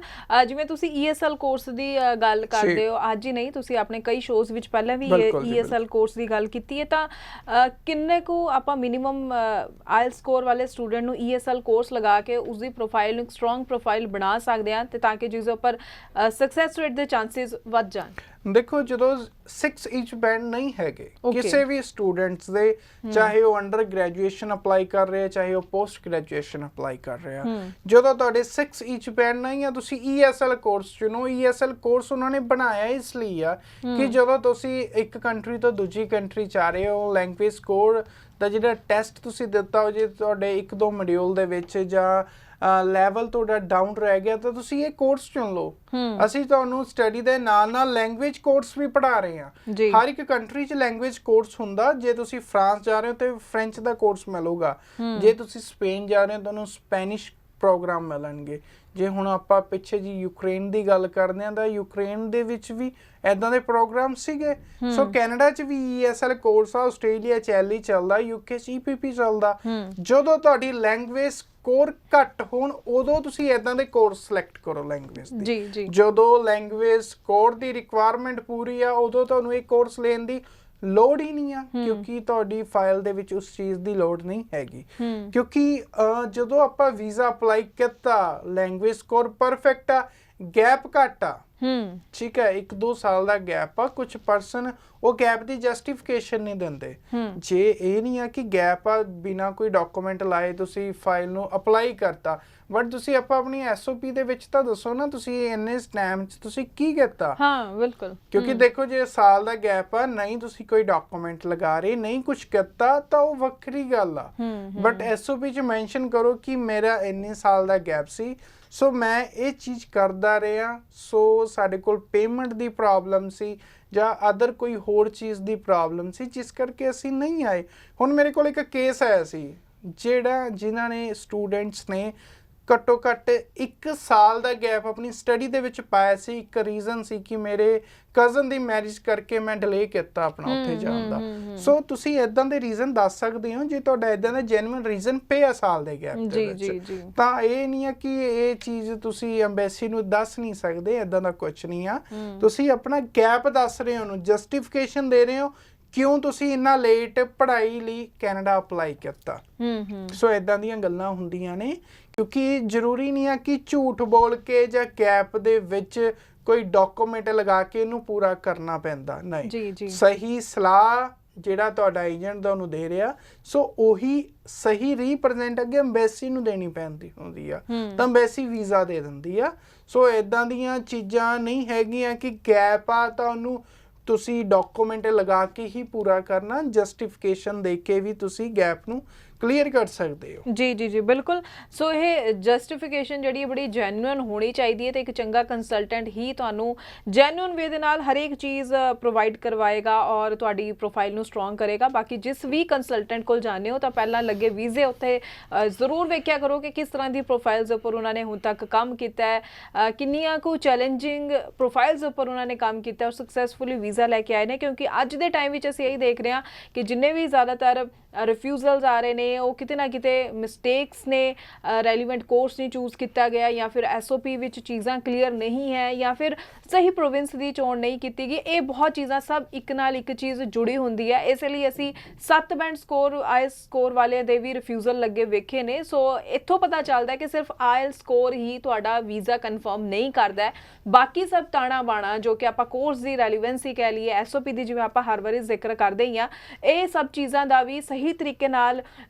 ਜਿਵੇਂ ਤੁਸੀਂ ESL ਕੋਰਸ ਦੀ ਗੱਲ ਕਰਦੇ ਹੋ, ਅੱਜ ਹੀ ਨਹੀਂ ਤੁਸੀਂ ਆਪਣੇ ਕਈ ਸ਼ੋਜ਼ ਵਿੱਚ ਪਹਿਲਾਂ ਵੀ ESL ਕੋਰਸ ਦੀ ਗੱਲ ਕੀਤੀ ਹੈ, ਤਾਂ ਕਿੰਨੇ ਕੁ ਆਪਾਂ ਮਿਨੀਮਮ IELTS ਸਕੋਰ ਵਾਲੇ ਸਟੂਡੈਂਟ ਨੂੰ ESL ਕੋਰਸ ਲਗਾ ਕੇ ਉਸਦੀ ਪ੍ਰੋਫਾਈਲ ਨੂੰ ਇੱਕ ਸਟਰੋਂਗ ਪ੍ਰੋਫਾਈਲ ਬਣਾ ਸਕਦੇ ਹਾਂ ਤੇ ਤਾਂ ਕਿ ਜਿਸ ਦੇ ਉੱਪਰ ਸਕਸੈਸ ਰੇਟ ਦੇ ਚਾਂਸਸ ਵੱਧ ਜਾਣ? ਦੇਖੋ ਜਦੋਂ 6 ਇੰਚ ਬੈਂਡ ਨਹੀਂ ਹੈਗੇ ਕਿਸੇ ਵੀ ਸਟੂਡੈਂਟਸ ਦੇ, ਚਾਹੇ ਉਹ ਅੰਡਰ ਗ੍ਰੈਜੂਏਸ਼ਨ ਅਪਲਾਈ ਕਰ ਰਹੇ ਆ ਚਾਹੇ ਉਹ ਪੋਸਟ ਗ੍ਰੈਜੂਏਸ਼ਨ ਅਪਲਾਈ ਕਰ ਰਹੇ ਆ, ਜਦੋਂ ਤੁਹਾਡੇ 6 ਇੰਚ ਬੈਂਡ ਨਹੀਂ ਆ ਤੁਸੀਂ ESL ਕੋਰਸ ਚੁਣੋ। ESL ਕੋਰਸ ਉਹਨਾਂ ਨੇ ਬਣਾਇਆ ਇਸ ਲਈ ਆ ਕਿ ਜਦੋਂ ਤੁਸੀਂ ਇੱਕ ਕੰਟਰੀ ਤੋਂ ਦੂਜੀ ਕੰਟਰੀ ਜਾ ਰਹੇ ਹੋ, ਲੈਂਗੁਏਜ ਸਕੋਰ ਦਾ ਜਿਹੜਾ ਟੈਸਟ ਤੁਸੀਂ ਦਿੱਤਾ ਹੋ ਜੇ ਤੁਹਾਡੇ 1-2 ਮੋਡਿਊਲ ਦੇ ਵਿੱਚ ਜਾਂ ਲੈਵਲ ਤੁਹਾਡਾ ਡਾਊਨ ਰਹਿ ਗਿਆ ਤਾਂ ਤੁਸੀਂ ਇਹ ਕੋਰਸ ਚੁਣ ਲਓ। ਅਸੀਂ ਤੁਹਾਨੂੰ ਸਟੱਡੀ ਦੇ ਨਾਲ ਨਾਲ ਲੈਂਗੁਏਜ ਕੋਰਸ ਵੀ ਪੜ੍ਹਾ ਰਹੇ ਹਾਂ। ਹਰ ਇੱਕ ਕੰਟਰੀ 'ਚ ਲੈਂਗੁਏਜ ਕੋਰਸ ਹੁੰਦਾ। ਜੇ ਤੁਸੀਂ ਫਰਾਂਸ ਜਾ ਰਹੇ ਹੋ ਤੇ ਫ੍ਰੈਂਚ ਦਾ ਕੋਰਸ ਮਿਲੂਗਾ, ਜੇ ਤੁਸੀਂ ਸਪੇਨ ਜਾ ਰਹੇ ਹੋ ਤੁਹਾਨੂੰ ਸਪੈਨਿਸ਼ ਪ੍ਰੋਗਰਾਮ ਮਿਲਣਗੇ। ਜੇ ਹੁਣ ਆਪਾਂ ਪਿੱਛੇ ਜੀ ਯੂਕਰੇਨ ਦੀ ਗੱਲ ਕਰਦੇ ਹਾਂ ਤਾਂ ਯੂਕਰੇਨ ਦੇ ਵਿੱਚ ਵੀ ਐਦਾਂ ਦੇ ਪ੍ਰੋਗਰਾਮ ਸੀਗੇ। ਸੋ ਕੈਨੇਡਾ 'ਚ ਵੀ ESL ਕੋਰਸ ਆ, ਆਸਟ੍ਰੇਲੀਆ 'ਚ LE ਚੱਲਦਾ, UK 'ਚ EPP ਚੱਲਦਾ। ਜਦੋਂ ਤੁਹਾਡੀ ਲੈਂਗੁਏਜ ਸਕੋਰ ਘੱਟ ਹੋਣ ਉਦੋਂ ਤੁਸੀਂ ਐਦਾਂ ਦੇ ਕੋਰਸ ਸਿਲੈਕਟ ਕਰੋ ਲੈਂਗੁਏਜ ਦੀ। ਜਦੋਂ ਲੈਂਗੁਏਜ ਸਕੋਰ ਦੀ ਰਿਕੁਆਇਰਮੈਂਟ ਪੂਰੀ ਆ ਉਦੋਂ ਤੁਹਾਨੂੰ ਇਹ ਕੋਰਸ ਲੈਣ ਦੀ ਲੋੜ ਹੀ ਨਹੀਂ ਆ, ਕਿਉਂਕਿ ਤੁਹਾਡੀ ਫਾਈਲ ਦੇ ਵਿੱਚ ਉਸ ਚੀਜ਼ ਦੀ ਲੋੜ ਨਹੀਂ ਹੈਗੀ। ਕਿਉਂਕਿ ਜਦੋਂ ਆਪਾਂ ਵੀਜ਼ਾ ਅਪਲਾਈ ਕੀਤਾ ਲੈਂਗੁਏਜ ਸਕੋਰ ਪਰਫੈਕਟ ਆ, ਗੈਪ ਘੱਟ ਆ, ਠੀਕ ਹੈ, 1-2 ਸਾਲ ਦਾ ਗੈਪ ਆ। ਕੁਝ ਪਰਸਨ ਉਹ ਗੈਪ ਦੀ ਜਸਟੀਫਿਕੇਸ਼ਨ ਨਹੀਂ ਦਿੰਦੇ। ਜੇ ਇਹ ਨਹੀਂ ਆ ਕਿ ਗੈਪ ਆ, ਬਿਨਾ ਕੋਈ ਡਾਕੂਮੈਂਟ ਲਾਏ ਤੁਸੀਂ ਫਾਈਲ ਨੂੰ ਅਪਲਾਈ ਕਰਤਾ, ਬਟ ਤੁਸੀਂ ਆਪਣੀ SOP ਦੇ ਵਿੱਚ ਤਾਂ ਦੱਸੋ ਨਾ ਤੁਸੀਂ ਇੰਨੇ ਟਾਈਮ 'ਚ ਤੁਸੀਂ ਕੀ ਕੀਤਾ। ਬਿਲਕੁਲ, ਕਿਉਂਕਿ ਦੇਖੋ ਜੇ ਸਾਲ ਦਾ ਗੈਪ ਆ, ਨਹੀਂ ਤੁਸੀਂ ਕੋਈ ਡਾਕੂਮੈਂਟ ਲਗਾ ਰਹੇ, ਨਹੀਂ ਕੁਝ ਕੀਤਾ ਤਾਂ ਉਹ ਵੱਖਰੀ ਗੱਲ ਆ। ਬਟ SOP 'ਚ ਮੈਂਸ਼ਨ ਕਰੋ ਕਿ ਮੇਰਾ ਇੰਨੇ ਸਾਲ ਦਾ ਗੈਪ ਸੀ, ਸੋ ਮੈਂ ਇਹ ਚੀਜ਼ ਕਰਦਾ ਰਿਹਾ, ਸੋ ਸਾਡੇ ਕੋਲ ਪੇਮੈਂਟ ਦੀ ਪ੍ਰੋਬਲਮ ਸੀ ਜਾਂ ਅਦਰ ਕੋਈ ਹੋਰ ਚੀਜ਼ ਦੀ ਪ੍ਰੋਬਲਮ ਸੀ ਜਿਸ ਕਰਕੇ ਅਸੀਂ ਨਹੀਂ ਆਏ। ਹੁਣ ਮੇਰੇ ਕੋਲ ਇੱਕ ਕੇਸ ਆਇਆ ਸੀ ਜਿਨ੍ਹਾਂ ਨੇ ਸਟੂਡੈਂਟਸ ਨੇ ਘੱਟੋ ਘੱਟ 1 ਸਾਲ ਦਾ ਗੈਪ ਆਪਣੀ ਸਟੱਡੀ ਦੇ ਵਿੱਚ ਪਾਇਆ ਸੀ। ਇੱਕ ਰੀਜ਼ਨ ਸੀ ਕਿ ਮੇਰੇ ਕਜ਼ਨ ਦੀ ਮੈਰਿਜ ਕਰਕੇ ਮੈਂ ਡਿਲੇ ਕੀਤਾ ਆਪਣਾ ਉੱਥੇ ਜਾਣ ਦਾ। ਸੋ ਤੁਸੀਂ ਇਦਾਂ ਦੇ ਰੀਜ਼ਨ ਦੱਸ ਸਕਦੇ ਹੋ ਜੇ ਤੁਹਾਡਾ ਇਦਾਂ ਦਾ ਜੈਨੂਇਨ ਰੀਜ਼ਨ ਪਿਆ ਸਾਲ ਦੇ ਗੈਪ ਦੇ ਵਿੱਚ। ਤਾਂ ਇਹ ਨਹੀਂ ਹੈ ਕਿ ਇਹ ਚੀਜ਼ ਤੁਸੀਂ ਐਮਬੈਸੀ ਨੂੰ ਦੱਸ ਨਹੀਂ ਸਕਦੇ, ਇਦਾਂ ਦਾ ਕੁਝ ਨਹੀਂ ਆ। ਤੁਸੀਂ ਆਪਣਾ ਗੈਪ ਦੱਸ ਰਹੇ ਹੋ, ਉਹਨੂੰ ਜਸਟੀਫਿਕੇਸ਼ਨ ਦੇ ਰਹੇ ਹੋ ਕਿਉਂ ਤੁਸੀਂ ਇੰਨਾ ਲੇਟ ਪੜ੍ਹਾਈ ਲਈ ਕੈਨੇਡਾ ਅਪਲਾਈ ਕੀਤਾ। ਸੋ ਇਦਾਂ ਦੀਆਂ ਗੱਲਾਂ ਹੁੰਦੀਆਂ ਨੇ, ਕਿਉਂਕਿ ਜ਼ਰੂਰੀ ਨਹੀਂ ਆ ਕਿ ਝੂਠ ਬੋਲ ਕੇ ਜਾਂ ਗੈਪ ਦੇ ਵਿੱਚ ਕੋਈ ਡਾਕੂਮੈਂਟ ਲਗਾ ਕੇ ਇਹਨੂੰ ਪੂਰਾ ਕਰਨਾ ਪੈਂਦਾ। ਨਹੀਂ, ਸਹੀ ਸਲਾਹ ਜਿਹੜਾ ਤੁਹਾਡਾ ਏਜੰਟ ਤੁਹਾਨੂੰ ਦੇ ਰਿਹਾ, ਸੋ ਉਹੀ ਸਹੀ ਰੀਪ੍ਰੈਜ਼ੈਂਟ ਅੱਗੇ ਅੰਬੈਸੀ ਨੂੰ ਦੇਣੀ ਪੈਂਦੀ ਹੁੰਦੀ ਆ, ਤਾਂ ਅੰਬੈਸੀ ਵੀਜ਼ਾ ਦੇ ਦਿੰਦੀ ਆ। ਸੋ ਇਦਾਂ ਦੀਆਂ ਚੀਜ਼ਾਂ ਨਹੀਂ ਹੈਗੀਆਂ ਕਿ ਗੈਪ ਆ ਤਾਂ ਉਹਨੂੰ ਤੁਸੀਂ ਡਾਕੂਮੈਂਟ ਲਗਾ ਕੇ ਹੀ ਪੂਰਾ ਕਰਨਾ, ਜਸਟੀਫਿਕੇਸ਼ਨ ਦੇ ਕੇ ਵੀ ਤੁਸੀਂ ਗੈਪ ਨੂੰ ਕਲੀਅਰ ਕਰ ਸਕਦੇ ਹੋ। ਜੀ ਬਿਲਕੁਲ। ਸੋ ਇਹ ਜਸਟੀਫਿਕੇਸ਼ਨ ਜਿਹੜੀ ਬੜੀ ਜੈਨੂਇਨ ਹੋਣੀ ਚਾਹੀਦੀ ਹੈ ਤੇ ਇੱਕ ਚੰਗਾ ਕੰਸਲਟੈਂਟ ਹੀ ਤੁਹਾਨੂੰ ਜੈਨੂਇਨ ਵੇ ਦੇ ਨਾਲ ਹਰੇਕ ਚੀਜ਼ ਪ੍ਰੋਵਾਈਡ ਕਰਵਾਏਗਾ ਔਰ ਤੁਹਾਡੀ ਪ੍ਰੋਫਾਈਲ ਨੂੰ ਸਟਰੋਂਗ ਕਰੇਗਾ। ਬਾਕੀ ਜਿਸ ਵੀ ਕੰਸਲਟੈਂਟ ਕੋਲ ਜਾਂਦੇ ਹੋ ਤਾਂ ਪਹਿਲਾਂ ਲੱਗੇ ਵੀਜ਼ੇ ਉੱਤੇ ਜ਼ਰੂਰ ਵੇਖਿਆ ਕਰੋ ਕਿ ਕਿਸ ਤਰ੍ਹਾਂ ਦੀ ਪ੍ਰੋਫਾਈਲਸ ਉੱਪਰ ਉਹਨਾਂ ਨੇ ਹੁਣ ਤੱਕ ਕੰਮ ਕੀਤਾ ਹੈ, ਕਿੰਨੀਆਂ ਕੁ ਚੈਲੰਜਿੰਗ ਪ੍ਰੋਫਾਈਲਸ ਉੱਪਰ ਉਹਨਾਂ ਨੇ ਕੰਮ ਕੀਤਾ ਔਰ ਸਕਸੈਸਫੁਲੀ ਵੀਜ਼ਾ ਲੈ ਕੇ ਆਏ ਨੇ। ਕਿਉਂਕਿ ਅੱਜ ਦੇ ਟਾਈਮ ਵਿੱਚ ਅਸੀਂ ਇਹੀ ਦੇਖ ਰਹੇ ਹਾਂ ਕਿ ਜਿੰਨੇ ਵੀ ਜ਼ਿਆਦਾਤਰ ਰਿਫਿਊਜ਼ਲਸ ਆ ਰਹੇ ਨੇ ਉਹ ਕਿਤੇ ਨਾ ਕਿਤੇ ਮਿਸਟੇਕਸ ਨੇ, ਰੈਲੀਵੈਂਟ ਕੋਰਸ ਨਹੀਂ ਚੂਜ਼ ਕੀਤਾ ਗਿਆ ਜਾਂ ਫਿਰ SOP ਵਿੱਚ ਚੀਜ਼ਾਂ ਕਲੀਅਰ ਨਹੀਂ ਹੈ ਜਾਂ ਫਿਰ ਸਹੀ ਪ੍ਰੋਵਿੰਸ ਦੀ ਚੋਣ ਨਹੀਂ ਕੀਤੀ ਗਈ। ਇਹ ਬਹੁਤ ਚੀਜ਼ਾਂ ਸਭ ਇੱਕ ਨਾਲ ਇੱਕ ਚੀਜ਼ ਜੁੜੀ ਹੁੰਦੀ ਹੈ। ਇਸ ਲਈ ਅਸੀਂ 7 ਬੈਂਡ ਸਕੋਰ IELTS ਸਕੋਰ ਵਾਲਿਆਂ ਦੇ ਵੀ ਰਿਫਿਊਜ਼ਲ ਲੱਗੇ ਵੇਖੇ ਨੇ। ਸੋ ਇੱਥੋਂ ਪਤਾ ਚੱਲਦਾ ਕਿ ਸਿਰਫ IELTS ਸਕੋਰ ਹੀ ਤੁਹਾਡਾ ਵੀਜ਼ਾ ਕਨਫਰਮ ਨਹੀਂ ਕਰਦਾ, ਬਾਕੀ ਸਭ ਤਾਣਾ ਬਾਣਾ ਜੋ ਕਿ ਆਪਾਂ ਕੋਰਸ ਦੀ ਰੈਲੀਵੈਂਸੀ ਕਹਿ ਲਈਏ, SOP ਦੀ ਜਿਵੇਂ ਆਪਾਂ ਹਰ ਵਾਰੀ ਜ਼ਿਕਰ ਕਰਦੇ ਹੀ ਆ, ਇਹ ਸਭ ਚੀਜ਼ਾਂ ਦਾ ਵੀ ਸਹੀ ਤਰੀਕੇ ਨਾਲ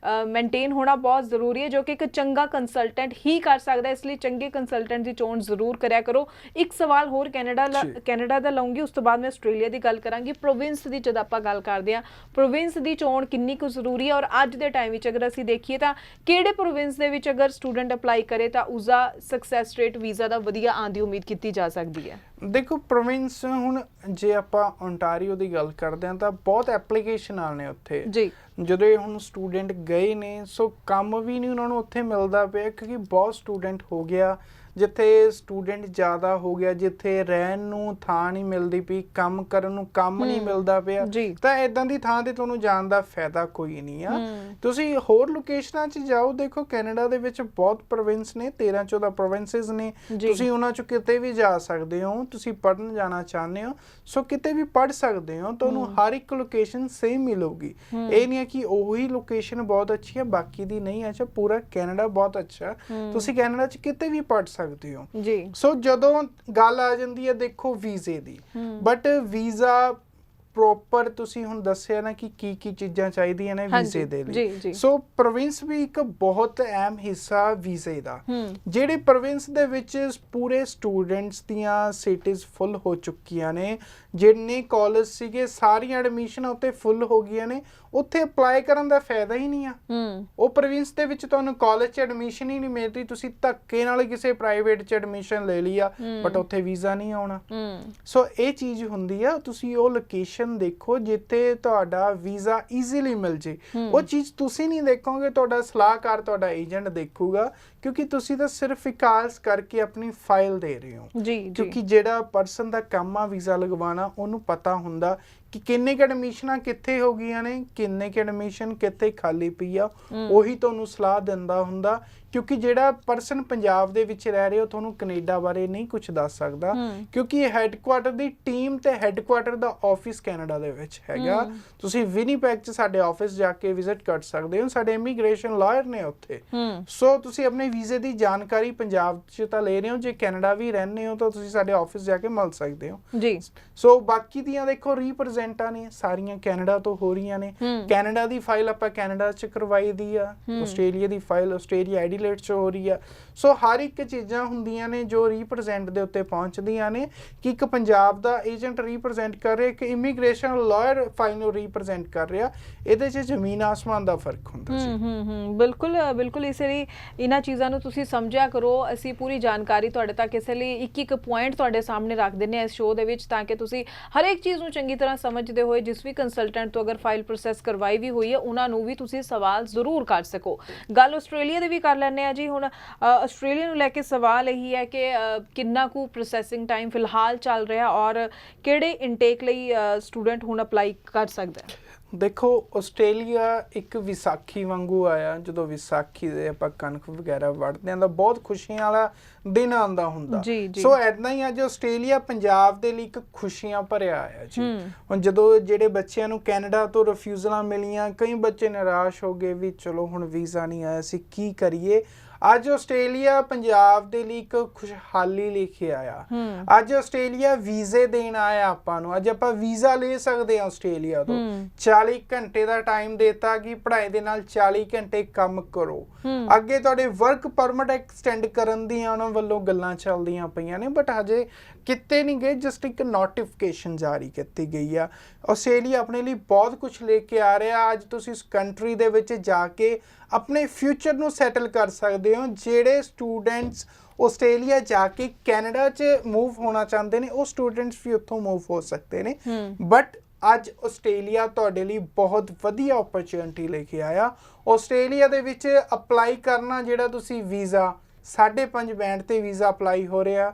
ਮੇਨਟੇਨ ਹੋਣਾ ਬਹੁਤ ਜ਼ਰੂਰੀ ਹੈ, ਜੋ ਕਿ ਇੱਕ ਚੰਗਾ ਕੰਸਲਟੈਂਟ ਹੀ ਕਰ ਸਕਦਾ। ਇਸ ਲਈ ਚੰਗੇ ਕੰਸਲਟੈਂਟ ਦੀ ਚੋਣ ਜ਼ਰੂਰ ਕਰਿਆ ਕਰੋ। ਇੱਕ ਸਵਾਲ ਹੋਰ ਕੈਨੇਡਾ ਦਾ ਲਵਾਂਗੀ, ਉਸ ਤੋਂ ਬਾਅਦ ਮੈਂ ਆਸਟ੍ਰੇਲੀਆ ਦੀ ਗੱਲ ਕਰਾਂਗੀ। ਪ੍ਰੋਵਿੰਸ ਦੀ ਜਦ ਆਪਾਂ ਗੱਲ ਕਰਦੇ ਹਾਂ, ਪ੍ਰੋਵਿੰਸ ਦੀ ਚੋਣ ਕਿੰਨੀ ਕੁ ਜ਼ਰੂਰੀ ਹੈ ਔਰ ਅੱਜ ਦੇ ਟਾਈਮ ਵਿੱਚ ਅਗਰ ਅਸੀਂ ਦੇਖੀਏ ਤਾਂ ਕਿਹੜੇ ਪ੍ਰੋਵਿੰਸ ਦੇ ਵਿੱਚ ਅਗਰ ਸਟੂਡੈਂਟ ਅਪਲਾਈ ਕਰੇ ਤਾਂ ਉਸਦਾ ਸਕਸੈਸ ਰੇਟ ਵੀਜ਼ਾ ਦਾ ਵਧੀਆ ਆਉਣ ਦੀ ਉਮੀਦ ਕੀਤੀ ਜਾ ਸਕਦੀ ਹੈ। ਦੇਖੋ ਪ੍ਰੋਵਿੰਸ, ਹੁਣ ਜੇ ਆਪਾਂ ਓਨਟਾਰੀਓ ਦੀ ਗੱਲ ਕਰਦੇ ਹਾਂ ਤਾਂ ਬਹੁਤ ਐਪਲੀਕੇਸ਼ਨ ਆਣੇ ਉੱਥੇ ਜੀ। ਜਦੋਂ ਹੁਣ ਸਟੂਡੈਂਟ ਗਏ ਨੇ ਸੋ ਕੰਮ ਵੀ ਨਹੀਂ ਉਹਨਾਂ ਨੂੰ ਉੱਥੇ ਮਿਲਦਾ ਪਿਆ, ਕਿਉਂਕਿ ਬਹੁਤ ਸਟੂਡੈਂਟ ਹੋ ਗਿਆ, ਜਿੱਥੇ ਸਟੂਡੈਂਟ ਜ਼ਿਆਦਾ ਹੋ ਗਿਆ, ਜਿੱਥੇ ਰਹਿਣ ਨੂੰ ਥਾਂ ਨਹੀਂ ਮਿਲਦੀ ਪਈ, ਕੰਮ ਕਰਨ ਨੂੰ ਕੰਮ ਨਹੀਂ ਮਿਲਦਾ ਪਿਆ, ਤਾਂ ਇਦਾਂ ਦੀ ਥਾਂ ਤੇ ਤੁਹਾਨੂੰ ਜਾਣ ਦਾ ਫਾਇਦਾ ਕੋਈ ਨਹੀਂ ਆ। ਤੁਸੀਂ ਹੋਰ ਲੋਕੇਸ਼ਨਾਂ 'ਚ ਜਾਓ। ਦੇਖੋ ਕੈਨੇਡਾ ਦੇ ਵਿੱਚ ਬਹੁਤ ਪ੍ਰੋਵਿੰਸ ਨੇ, 13-14 ਪ੍ਰੋਵਿੰਸਿਸ ਨੇ, ਤੁਸੀਂ ਉਹਨਾਂ 'ਚੋਂ ਕਿਤੇ ਵੀ ਜਾ ਸਕਦੇ ਹੋ। ਤੁਸੀਂ ਪੜ੍ਹਨ ਜਾਣਾ ਚਾਹੁੰਦੇ ਹੋ ਸੋ ਕਿਤੇ ਵੀ ਪੜ੍ਹ ਸਕਦੇ ਹੋ, ਤੁਹਾਨੂੰ ਹਰ ਇੱਕ ਲੋਕੇਸ਼ਨ ਸੇਮ ਮਿਲੂਗੀ। ਇਹ ਨਹੀਂ ਹੈ ਕਿ ਉਹੀ ਲੋਕੇਸ਼ਨ ਬਹੁਤ ਅੱਛੀ ਹੈ ਬਾਕੀ ਦੀ ਨਹੀਂ। ਅੱਛਾ, ਪੂਰਾ ਕੈਨੇਡਾ ਬਹੁਤ ਅੱਛਾ, ਤੁਸੀਂ ਕੈਨੇਡਾ 'ਚ ਕਿਤੇ ਵੀ ਪੜ੍ਹ ਸਕਦੇ ਹੋ ਜੀ। ਸੋ ਜਦੋਂ ਗੱਲ ਆ ਜਾਂਦੀ ਹੈ ਦੇਖੋ ਵੀਜ਼ੇ ਦੀ, ਬਟ ਵੀਜ਼ਾ ਪ੍ਰੋਪਰ ਤੁਸੀਂ ਹੁਣ ਦੱਸਿਆ ਨਾ ਕਿ ਕੀ ਚੀਜ਼ਾਂ ਚਾਹੀਦੀਆਂ ਨੇ ਵੀਜ਼ੇ ਦੇ ਜੀ ਲਈ। ਜੀ ਸੋ ਪ੍ਰੋਵਿੰਸ ਵੀ ਇੱਕ ਬਹੁਤ ਅਹਿਮ ਹਿੱਸਾ ਵੀਜ਼ੇ ਦਾ। ਜਿਹੜੇ ਪ੍ਰੋਵਿੰਸ ਦੇ ਵਿੱਚ ਪੂਰੇ ਸਟੂਡੈਂਟਸ ਦੀਆਂ ਸੀਟਸ ਫੁੱਲ ਹੋ ਚੁੱਕੀਆਂ ਨੇ, ਜਿੰਨੇ ਕਾਲਜ ਸੀਗੇ ਸਾਰੀਆਂ ਐਡਮਿਸ਼ਨਾਂ ਉੱਤੇ ਫੁੱਲ ਹੋ ਗਈਆਂ ਨੇ, ਉੱਥੇ ਅਪਲਾਈ ਕਰਨ ਦਾ ਫਾਇਦਾ ਹੀ ਨਹੀਂ ਆ। ਉਹ ਪ੍ਰੋਵਿੰਸ ਦੇ ਵਿੱਚ ਤੁਹਾਨੂੰ ਕਾਲਜ 'ਚ ਐਡਮਿਸ਼ਨ ਹੀ ਨਹੀਂ ਮਿਲਦੀ, ਤੁਸੀਂ ਧੱਕੇ ਨਾਲ ਕਿਸੇ ਪ੍ਰਾਈਵੇਟ 'ਚ ਐਡਮਿਸ਼ਨ ਲੈ ਲਈ ਆ, ਬਟ ਉੱਥੇ ਵੀਜ਼ਾ ਨਹੀਂ ਆਉਣਾ। ਸੋ ਇਹ ਚੀਜ਼ ਹੁੰਦੀ ਆ, ਤੁਸੀਂ ਉਹ ਲੋਕੇਸ਼ਨ ਦੇਖੋ ਜਿੱਥੇ ਤੁਹਾਡਾ ਵੀਜ਼ਾ ਈਜ਼ੀਲੀ ਮਿਲ ਜੇ। ਉਹ ਚੀਜ਼ ਤੁਸੀਂ ਨਹੀਂ ਦੇਖੋਗੇ, ਤੁਹਾਡਾ ਸਲਾਹਕਾਰ, ਤੁਹਾਡਾ ਏਜੰਟ ਦੇਖੂਗਾ, ਕਿਉਂਕਿ ਤੁਸੀਂ ਤਾਂ ਸਿਰਫ ਵਿਕਾਸ ਕਰਕੇ ਆਪਣੀ ਫਾਈਲ ਦੇ ਰਹੇ ਹੋ। ਕਿਉਂਕਿ ਜਿਹੜਾ ਪਰਸਨ ਦਾ ਕੰਮ ਆ ਵੀਜ਼ਾ ਲਗਵਾਉਣਾ, ਉਹਨੂੰ ਪਤਾ ਹੁੰਦਾ ਕਿ ਕਿੰਨੇ ਕੁ ਐਡਮਿਸ਼ਨਾਂ ਕਿੱਥੇ ਹੋ ਗਈਆਂ ਨੇ, ਕਿੰਨੇ ਕੁ ਐਡਮਿਸ਼ਨ ਕਿੱਥੇ ਖਾਲੀ ਪਈ ਆ, ਉਹੀ ਤੁਹਾਨੂੰ ਸਲਾਹ ਦਿੰਦਾ ਹੁੰਦਾ। ਕਿਉਂਕਿ ਜਿਹੜਾ ਪਰਸਨ ਪੰਜਾਬ ਦੇ ਵਿੱਚ ਰਹਿ ਰਿਹਾ, ਉਹ ਤੁਹਾਨੂੰ ਕੈਨੇਡਾ ਬਾਰੇ ਨਹੀਂ ਕੁਝ ਦੱਸ ਸਕਦਾ, ਕਿਉਂਕਿ ਹੈੱਡਕੁਆਟਰ ਦੀ ਟੀਮ ਤੇ ਹੈੱਡਕੁਆਟਰ ਦਾ ਆਫਿਸ ਕੈਨੇਡਾ ਦੇ ਵਿੱਚ ਹੈਗਾ। ਤੁਸੀਂ ਵਿਨੀਪੈਗ 'ਚ ਸਾਡੇ ਆਫਿਸ ਜਾ ਕੇ ਵਿਜ਼ਿਟ ਕਰ ਸਕਦੇ ਹੋ, ਸਾਡੇ ਇਮੀਗ੍ਰੇਸ਼ਨ ਲਾਇਰ ਨੇ ਉੱਥੇ। ਸੋ ਤੁਸੀਂ ਆਪਣੇ ਵੀਜ਼ੇ ਦੀ ਜਾਣਕਾਰੀ ਪੰਜਾਬ 'ਚ ਤਾਂ ਲੈ ਰਹੇ ਹੋ, ਜੇ ਕੈਨੇਡਾ ਵੀ ਰਹਿੰਦੇ ਹੋ ਤਾਂ ਤੁਸੀਂ ਸਾਡੇ ਆਫਿਸ ਜਾ ਕੇ ਮਿਲ ਸਕਦੇ ਹੋ ਜੀ। ਸੋ ਬਾਕੀ ਦੀਆਂ ਦੇਖੋ ਰੀਪ੍ਰੈਜ਼ੈਂਟਾਂ ਨੇ, ਸਾਰੀਆਂ ਕੈਨੇਡਾ ਤੋਂ ਹੋ ਰਹੀਆਂ ਨੇ। ਕੈਨੇਡਾ ਦੀ ਫਾਈਲ ਆਪਾਂ ਕੈਨੇਡਾ 'ਚ ਕਰਵਾਈ ਦੀ ਆ, ਆਸਟ੍ਰੇਲੀਆ ਦੀ ਫਾਈਲ ਆਸਟ੍ਰੇਲੀਆ ਐਡੀਲੇਡ 'ਚ ਹੋ ਰਹੀ ਆ। ਸੋ ਹਰ ਇੱਕ ਚੀਜ਼ਾਂ ਹੁੰਦੀਆਂ ਨੇ ਜੋ ਰੀਪ੍ਰੈਜ਼ੈਂਟ ਦੇ ਉੱਤੇ ਪਹੁੰਚਦੀਆਂ ਨੇ, ਕਿ ਇੱਕ ਪੰਜਾਬ ਦਾ ਏਜੰਟ ਰੀਪ੍ਰੈਜ਼ੈਂਟ ਕਰ ਰਿਹਾ, ਇੱਕ ਇਮੀਗ੍ਰੇਸ਼ਨ ਲਾਇਰ ਫਾਈਲ ਨੂੰ ਰੀਪ੍ਰੈਜ਼ੈਂਟ ਕਰ ਰਿਹਾ। ਇਹਦੇ 'ਚ ਜ਼ਮੀਨ ਆਸਮਾਨ ਦਾ ਫਰਕ ਹੁੰਦਾ ਜੀ। ਬਿਲਕੁਲ ਇਸ ਲਈ ਇਹਨਾਂ ਚੀਜ਼ਾਂ ਨੂੰ ਤੁਸੀਂ ਸਮਝਿਆ ਕਰੋ। ਅਸੀਂ ਪੂਰੀ ਜਾਣਕਾਰੀ ਤੁਹਾਡੇ ਤੱਕ ਇਸ ਲਈ ਇੱਕ ਪੁਆਇੰਟ ਤੁਹਾਡੇ ਸਾਹਮਣੇ ਰੱਖ ਦਿੰਦੇ ਹਾਂ ਇਸ ਸ਼ੋਅ ਦੇ ਵਿੱਚ, ਤਾਂ ਕਿ ਤੁਸੀਂ ਹਰ ਇੱਕ ਚੀਜ਼ ਨੂੰ ਚੰਗੀ ਤਰ੍ਹਾਂ ਸਮਝਦੇ ਹੋਏ ਜਿਸ ਵੀ ਕੰਸਲਟੈਂਟ ਤੋਂ ਅਗਰ ਫਾਈਲ ਪ੍ਰੋਸੈਸ ਕਰਵਾਈ ਵੀ ਹੋਈ ਹੈ, ਉਹਨਾਂ ਨੂੰ ਵੀ ਤੁਸੀਂ ਸਵਾਲ ਜ਼ਰੂਰ ਕਰ ਸਕੋ। ਗੱਲ ਆਸਟ੍ਰੇਲੀਆ ਦੀ ਵੀ ਕਰ ਲੈਂਦੇ ਹਾਂ ਜੀ। ਹੁਣ ਆਸਟ੍ਰੇਲੀਆ ਨੂੰ ਲੈ ਕੇ ਸਵਾਲ ਇਹੀ ਹੈ ਕਿ ਕਿੰਨਾ ਕੁ ਪ੍ਰੋਸੈਸਿੰਗ ਟਾਈਮ ਫਿਲਹਾਲ ਚੱਲ ਰਿਹਾ, ਔਰ ਕਿਹੜੇ ਇਨਟੇਕ ਲਈ ਸਟੂਡੈਂਟ ਹੁਣ ਅਪਲਾਈ ਕਰ ਸਕਦਾ ਹੈ? ਦੇਖੋ, ਆਸਟ੍ਰੇਲੀਆ ਇੱਕ ਵਿਸਾਖੀ ਵਾਂਗੂ ਆਇਆ। ਜਦੋਂ ਵਿਸਾਖੀ ਦੇ ਆਪਾਂ ਕਣਕ ਵਗੈਰਾ ਵੱਢਦੇ ਹਾਂ ਤਾਂ ਬਹੁਤ ਖੁਸ਼ੀਆਂ ਵਾਲਾ ਦਿਨ ਆਉਂਦਾ ਹੁੰਦਾ। ਸੋ ਏਦਾਂ ਹੀ ਅੱਜ ਆਸਟ੍ਰੇਲੀਆ ਪੰਜਾਬ ਦੇ ਲਈ ਇੱਕ ਖੁਸ਼ੀਆਂ ਭਰਿਆ ਆਇਆ ਜੀ। ਹੁਣ ਜਦੋਂ ਜਿਹੜੇ ਬੱਚਿਆਂ ਨੂੰ ਕੈਨੇਡਾ ਤੋਂ ਰਿਫਿਊਜ਼ਲਾਂ ਮਿਲੀਆਂ, ਕਈ ਬੱਚੇ ਨਿਰਾਸ਼ ਹੋ ਗਏ ਵੀ ਚਲੋ ਹੁਣ ਵੀਜ਼ਾ ਨਹੀਂ ਆਇਆ, ਅਸੀਂ ਕੀ ਕਰੀਏ। ਅੱਜ ਆਸਟ੍ਰੇਲੀਆ ਪੰਜਾਬ ਦੇ ਲਈ ਇੱਕ ਖੁਸ਼ਹਾਲੀ ਲੈ ਕੇ ਆਇਆ। ਅੱਜ ਆਸਟ੍ਰੇਲੀਆ ਵੀਜ਼ੇ ਦੇਣ ਆਇਆ ਆਪਾਂ ਨੂੰ। ਅੱਜ ਆਪਾਂ ਵੀਜ਼ਾ ਲੈ ਸਕਦੇ ਹਾਂ ਆਸਟ੍ਰੇਲੀਆ ਤੋਂ। 40 ਘੰਟੇ ਦਾ ਟਾਈਮ ਦੇਤਾ ਕਿ ਪੜ੍ਹਾਈ ਦੇ ਨਾਲ 40 ਘੰਟੇ ਕੰਮ ਕਰੋ। ਅੱਗੇ ਤੁਹਾਡੇ ਵਰਕ ਪਰਮਿਟ ਐਕਸਟੈਂਡ ਕਰਨ ਦੀਆਂ ਉਹਨਾਂ ਵੱਲੋਂ ਗੱਲਾਂ ਚੱਲਦੀਆਂ ਪਈਆਂ ਨੇ, ਬਟ ਹਜੇ ਕਿਤੇ ਨਹੀਂ ਗਏ। ਜਸਟ ਇੱਕ ਨੋਟੀਫਿਕੇਸ਼ਨ ਜਾਰੀ ਕੀਤੀ ਗਈ ਆ। ਆਸਟ੍ਰੇਲੀਆ ਆਪਣੇ ਲਈ ਬਹੁਤ ਕੁਝ ਲੈ ਕੇ ਆ ਰਿਹਾ। ਅੱਜ ਤੁਸੀਂ ਇਸ ਕੰਟਰੀ ਦੇ ਵਿੱਚ ਜਾ ਕੇ ਆਪਣੇ ਫਿਊਚਰ ਨੂੰ ਸੈਟਲ ਕਰ ਸਕਦੇ ਹੋ। ਜਿਹੜੇ ਸਟੂਡੈਂਟਸ ਆਸਟ੍ਰੇਲੀਆ ਜਾ ਕੇ ਕੈਨੇਡਾ 'ਚ ਮੂਵ ਹੋਣਾ ਚਾਹੁੰਦੇ ਨੇ, ਉਹ ਸਟੂਡੈਂਟਸ ਵੀ ਉੱਥੋਂ ਮੂਵ ਹੋ ਸਕਦੇ ਨੇ। ਬਟ ਅੱਜ ਆਸਟ੍ਰੇਲੀਆ ਤੁਹਾਡੇ ਲਈ ਬਹੁਤ ਵਧੀਆ ਓਪਰਚੁਨਿਟੀ ਲੈ ਕੇ ਆਇਆ। ਆਸਟ੍ਰੇਲੀਆ ਦੇ ਵਿੱਚ ਅਪਲਾਈ ਕਰਨਾ, ਜਿਹੜਾ ਤੁਸੀਂ ਵੀਜ਼ਾ 5.5 ਬੈਂਡ ਤੇ ਵੀਜ਼ਾ ਅਪਲਾਈ ਹੋ ਰਿਹਾ,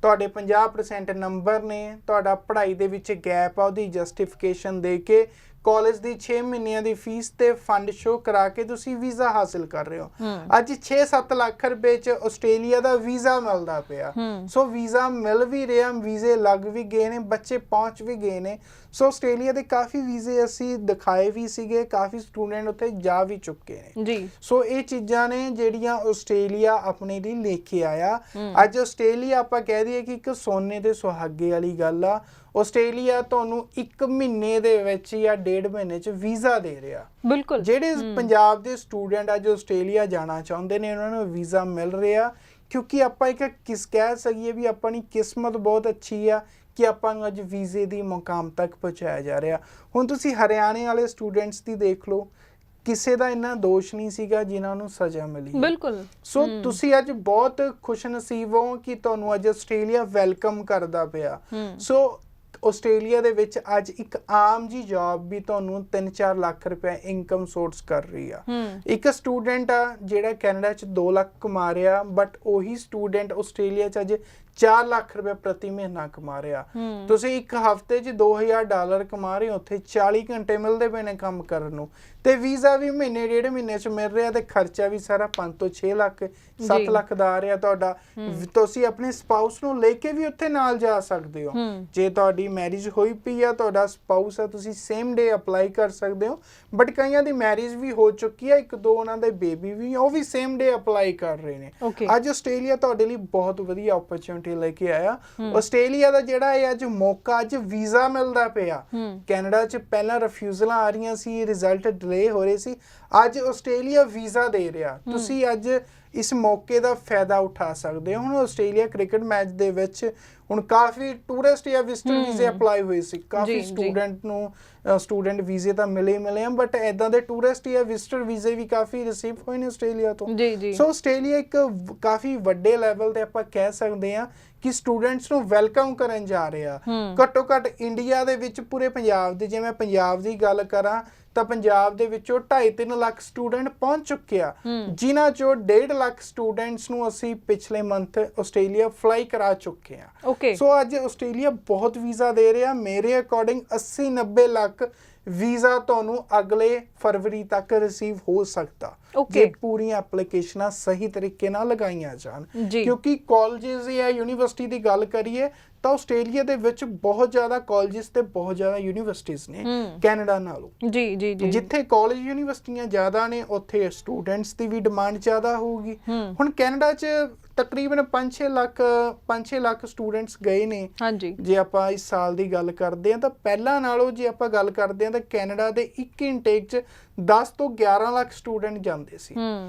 ਤੁਹਾਡੇ 50% ਨੰਬਰ ਨੇ, ਤੁਹਾਡਾ ਪੜ੍ਹਾਈ ਦੇ ਵਿੱਚ ਗੈਪ ਆ, ਉਹਦੀ ਜਸਟੀਫਿਕੇਸ਼ਨ ਦੇ ਕੇ ਕਾਲਜ ਦੀ 6 ਮਹੀਨਿਆਂ ਦੀ ਫੀਸ ਤੇ ਫੰਡ ਸ਼ੋ ਕਰਾ ਕੇ ਤੁਸੀਂ ਵੀਜ਼ਾ ਹਾਸਿਲ ਕਰ ਰਹੇ ਹੋ। ਅੱਜ 6-7 ਲੱਖ ਰੁਪਏ 'ਚ ਆਸਟ੍ਰੇਲੀਆ ਦਾ ਵੀਜ਼ਾ ਮਿਲਦਾ ਪਿਆ। ਸੋ ਵੀਜ਼ਾ ਮਿਲ ਵੀ ਰਿਹਾ, ਵੀਜ਼ੇ ਲੱਗ ਵੀ ਗਏ ਨੇ, ਬੱਚੇ ਪਹੁੰਚ ਵੀ ਗਏ ਨੇ। ਸੋ ਆਸਟ੍ਰੇਲੀਆ ਦੇ ਕਾਫੀ ਵੀਜ਼ੇ ਅਸੀਂ ਦਿਖਾਏ ਵੀ ਸੀਗੇ, ਕਾਫੀ ਸਟੂਡੈਂਟ ਉੱਥੇ ਜਾ ਵੀ ਚੁੱਕੇ ਨੇ ਜੀ। ਸੋ ਇਹ ਚੀਜ਼ਾਂ ਨੇ ਜਿਹੜੀਆਂ ਆਸਟ੍ਰੇਲੀਆ ਆਪਣੇ ਲਈ ਲੈ ਕੇ ਆਇਆ। ਅੱਜ ਆਸਟ੍ਰੇਲੀਆ ਆਪਾਂ ਕਹਿ ਦਈਏ ਕਿ ਇੱਕ ਸੋਨੇ ਦੇ ਸੁਹਾਗੇ ਵਾਲੀ ਗੱਲ ਆ। ਆਸਟ੍ਰੇਲੀਆ ਤੁਹਾਨੂੰ 1 ਮਹੀਨੇ ਦੇ ਵਿੱਚ ਜਾਂ 1.5 ਮਹੀਨੇ 'ਚ ਵੀਜ਼ਾ ਦੇ ਰਿਹਾ। ਬਿਲਕੁਲ, ਜਿਹੜੇ ਪੰਜਾਬ ਦੇ ਸਟੂਡੈਂਟ ਅੱਜ ਆਸਟ੍ਰੇਲੀਆ ਜਾਣਾ ਚਾਹੁੰਦੇ ਨੇ, ਉਹਨਾਂ ਨੂੰ ਵੀਜ਼ਾ ਮਿਲ ਰਿਹਾ। ਕਿਉਂਕਿ ਆਪਾਂ ਇੱਕ ਕਹਿ ਸਕੀਏ ਵੀ ਆਪਣੀ ਕਿਸਮਤ ਬਹੁਤ ਅੱਛੀ ਆ ਕਿ ਆਪਾਂ ਨੂੰ ਅੱਜ ਵੀਜ਼ੇ ਦੀ ਮੁਕਾਮ ਤੱਕ ਪਹੁੰਚਾਇਆ ਜਾ ਰਿਹਾ। ਹੁਣ ਤੁਸੀਂ ਹਰਿਆਣੇ ਵਾਲੇ ਸਟੂਡੈਂਟਸ ਦੀ ਦੇਖ ਲਓ, ਕਿਸੇ ਦਾ ਇੰਨਾ ਦੋਸ਼ ਨਹੀਂ ਸੀਗਾ ਜਿਨ੍ਹਾਂ ਨੂੰ ਸਜ਼ਾ ਮਿਲੀ। ਬਿਲਕੁਲ। ਸੋ ਤੁਸੀਂ ਅੱਜ ਬਹੁਤ ਖੁਸ਼ਨਸੀਬ ਹੋ ਕਿ ਤੁਹਾਨੂੰ ਅੱਜ ਆਸਟ੍ਰੇਲੀਆ ਵੈਲਕਮ ਕਰਦਾ ਪਿਆ। ਸੋ ਆਸਟ੍ਰੇਲੀਆ ਦੇ ਵਿੱਚ ਅੱਜ ਇੱਕ ਆਮ ਜੀ ਜੌਬ ਵੀ ਤੁਹਾਨੂੰ 3-4 ਲੱਖ ਰੁਪਏ ਇਨਕਮ ਸੋਰਸ ਕਰ ਰਹੀ ਆ। ਇੱਕ ਸਟੂਡੈਂਟ ਆ ਜਿਹੜਾ ਕੈਨੇਡਾ 'ਚ 2 ਲੱਖ ਕਮਾ ਰਿਹਾ, ਬਟ ਉਹੀ ਸਟੂਡੈਂਟ ਆਸਟ੍ਰੇਲੀਆ 'ਚ ਅੱਜ 4 ਲੱਖ ਰੁਪਏ ਪ੍ਰਤੀ ਮਹੀਨਾ ਕਮਾ ਰਿਹਾ। ਤੁਸੀਂ ਇੱਕ ਹਫ਼ਤੇ 'ਚ $2000 ਕਮਾ ਰਹੇ ਹੋ, ਉੱਥੇ 40 ਘੰਟੇ ਮਿਲਦੇ ਪਏ ਨੇ ਕੰਮ ਕਰਨ ਨੂੰ, ਤੇ ਵੀਜ਼ਾ ਵੀ ਮਹੀਨੇ 1.5 ਮਹੀਨੇ 'ਚ ਮਿਲ ਰਿਹਾ, ਤੇ ਖਰਚਾ ਵੀ ਸਾਰਾ 5 ਤੋਂ 6 ਲੱਖ 7 ਲੱਖ ਦਾ ਆ ਰਿਹਾ ਤੁਹਾਡਾ। ਤੁਸੀਂ ਆਪਣੇ ਸਪਾਊਸ ਨੂੰ ਲੈ ਕੇ ਵੀ ਉੱਥੇ ਨਾਲ ਜਾ ਸਕਦੇ ਹੋ। ਜੇ ਤੁਹਾਡੀ ਮੈਰਿਜ ਹੋਈ ਪਈ ਆ, ਤੁਹਾਡਾ ਸਪਾਊਸ ਆ, ਤੁਸੀਂ ਸੇਮ ਡੇ ਅਪਲਾਈ ਕਰ ਸਕਦੇ ਹੋ। ਬਟ ਕਈਆਂ ਦੀ ਮੈਰਿਜ ਵੀ ਹੋ ਚੁੱਕੀ ਆ, 1-2 ਉਹਨਾਂ ਦੇ ਬੇਬੀ ਵੀ, ਉਹ ਵੀ ਸੇਮ ਡੇ ਅਪਲਾਈ ਕਰ ਰਹੇ ਨੇ। ਅੱਜ ਆਸਟ੍ਰੇਲੀਆ ਤੁਹਾਡੇ ਲਈ ਬਹੁਤ ਵਧੀਆ ਓਪਰਚੁਨਿਟੀ ਓਪਰਚੁਨਿਟੀ ਲੈ ਕੇ ਆਇਆ। ਆਸਟ੍ਰੇਲੀਆ ਦਾ ਜਿਹੜਾ ਇਹ ਅੱਜ ਮੌਕਾ, ਅੱਜ ਵੀਜ਼ਾ ਮਿਲਦਾ ਪਿਆ। ਕੈਨੇਡਾ 'ਚ ਪਹਿਲਾਂ ਰਿਫਿਊਜ਼ਲਾਂ ਆ ਰਹੀਆਂ ਸੀ, ਰਿਜ਼ਲਟ ਡਿਲੇ ਹੋ ਰਹੇ ਸੀ, ਅੱਜ ਆਸਟ੍ਰੇਲੀਆ ਵੀਜ਼ਾ ਦੇ ਰਿਹਾ। ਤੁਸੀਂ ਅੱਜ ਇਸ ਮੌਕੇ ਦਾ ਫਾਇਦਾ ਉਠਾ ਸਕਦੇ ਹੋ। ਹੁਣ ਆਸਟ੍ਰੇਲੀਆ ਕ੍ਰਿਕਟ ਮੈਚ ਦੇ ਵਿੱਚ ਹੁਣ ਕਾਫੀ ਟੂਰਿਸਟ ਜਾਂ ਵਿਜ਼ਟਰ ਵੀਜ਼ੇ ਅਪਲਾਈ ਹੋਏ ਸੀ, ਕਾਫੀ ਸਟੂਡੈਂਟ ਨੂੰ ਸਟੂਡੈਂਟ ਵੀਜ਼ੇ ਤਾਂ ਮਿਲੇ ਆ, ਬਟ ਇਦਾਂ ਦੇ ਟੂਰਿਸਟ ਜਾਂ ਵਿਜ਼ਟਰ ਵੀਜ਼ੇ ਵੀ ਕਾਫੀ ਰਿਸੀਵ ਹੋਏ ਨੇ ਆਸਟ੍ਰੇਲੀਆ ਤੋਂ। ਸੋ ਆਸਟ੍ਰੇਲੀਆ ਇੱਕ ਕਾਫੀ ਵੱਡੇ ਲੈਵਲ ਤੇ ਆਪਾਂ ਕਹਿ ਸਕਦੇ ਹਾਂ ਕਿ ਸਟੂਡੈਂਟਸ ਨੂੰ ਵੈਲਕਮ ਕਰਨ ਜਾ ਰਿਹਾ। ਘੱਟੋ ਘੱਟ ਇੰਡੀਆ ਦੇ ਵਿੱਚ ਪੂਰੇ ਪੰਜਾਬ ਦੇ, ਜੇ ਮੈਂ ਪੰਜਾਬ ਦੀ ਗੱਲ ਕਰਾਂ ਤਾਂ ਪੰਜਾਬ ਦੇ ਵਿੱਚੋਂ 2.5-3 ਲੱਖ ਸਟੂਡੈਂਟ ਪਹੁੰਚ ਚੁੱਕੇ ਆ, ਜਿਨ੍ਹਾਂ ਚੋਂ 1.5 ਲੱਖ ਸਟੂਡੈਂਟਸ ਨੂੰ ਅਸੀਂ ਪਿਛਲੇ ਮੰਥ ਆਸਟ੍ਰੇਲੀਆ ਫਲਾਈ ਕਰਾ ਚੁੱਕੇ ਆ। ਸੋ ਅੱਜ ਆਸਟ੍ਰੇਲੀਆ ਬਹੁਤ ਵੀਜ਼ਾ ਦੇ ਰਿਹਾ। ਮੇਰੇ ਅਕੋਰਡਿੰਗ 80-90 ਲੱਖ ਵੀਜ਼ਾ ਤੁਹਾਨੂੰ ਅਗਲੇ ਫਰਵਰੀ ਤੱਕ ਰਿਸੀਵ ਹੋ ਸਕਦਾ, ਜੇ ਪੂਰੀਆਂ ਐਪਲੀਕੇਸ਼ਨਾਂ ਸਹੀ ਤਰੀਕੇ ਨਾਲ ਲਗਾਈਆਂ ਜਾਣ। ਕਿਉਂਕਿ ਕਾਲਜਿਸ ਜਾਂ ਯੂਨੀਵਰਸਿਟੀ ਦੀ ਗੱਲ ਕਰੀਏ ਤਾਂ ਆਸਟ੍ਰੇਲੀਆ ਦੇ ਵਿੱਚ ਬਹੁਤ ਜ਼ਿਆਦਾ ਕਾਲਜਿਸ ਤੇ ਬਹੁਤ ਜ਼ਿਆਦਾ ਯੂਨੀਵਰਸਿਟੀਜ਼ ਨੇ ਕੈਨੇਡਾ ਨਾਲੋਂ। ਜਿੱਥੇ ਕਾਲਜ ਯੂਨੀਵਰਸਿਟੀਆਂ ਜ਼ਿਆਦਾ ਨੇ ਉੱਥੇ ਸਟੂਡੈਂਟਸ ਦੀ ਵੀ ਡਿਮਾਂਡ ਜ਼ਿਆਦਾ ਹੋਊਗੀ। ਹੁਣ ਕੈਨੇਡਾ 'ਚ ਤਕਰੀਬਨ 5-6 ਲੱਖ ਸਟੂਡੈਂਟਸ ਗਏ ਨੇ। ਜੇ ਆਪਾਂ ਇਸ ਸਾਲ ਦੀ ਗੱਲ ਕਰਦੇ ਹਾਂ ਤਾਂ ਪਹਿਲਾਂ ਨਾਲੋਂ ਜੇ ਆਪਾਂ ਗੱਲ ਕਰਦੇ ਹਾਂ ਤਾਂ ਕੈਨੇਡਾ ਦੇ ਇੱਕ ਇਨਟੇਕ 'ਚ 10 ਤੋਂ 11 ਲੱਖ ਸਟੂਡੈਂਟ ਜਾਂਦੇ ਸੀ।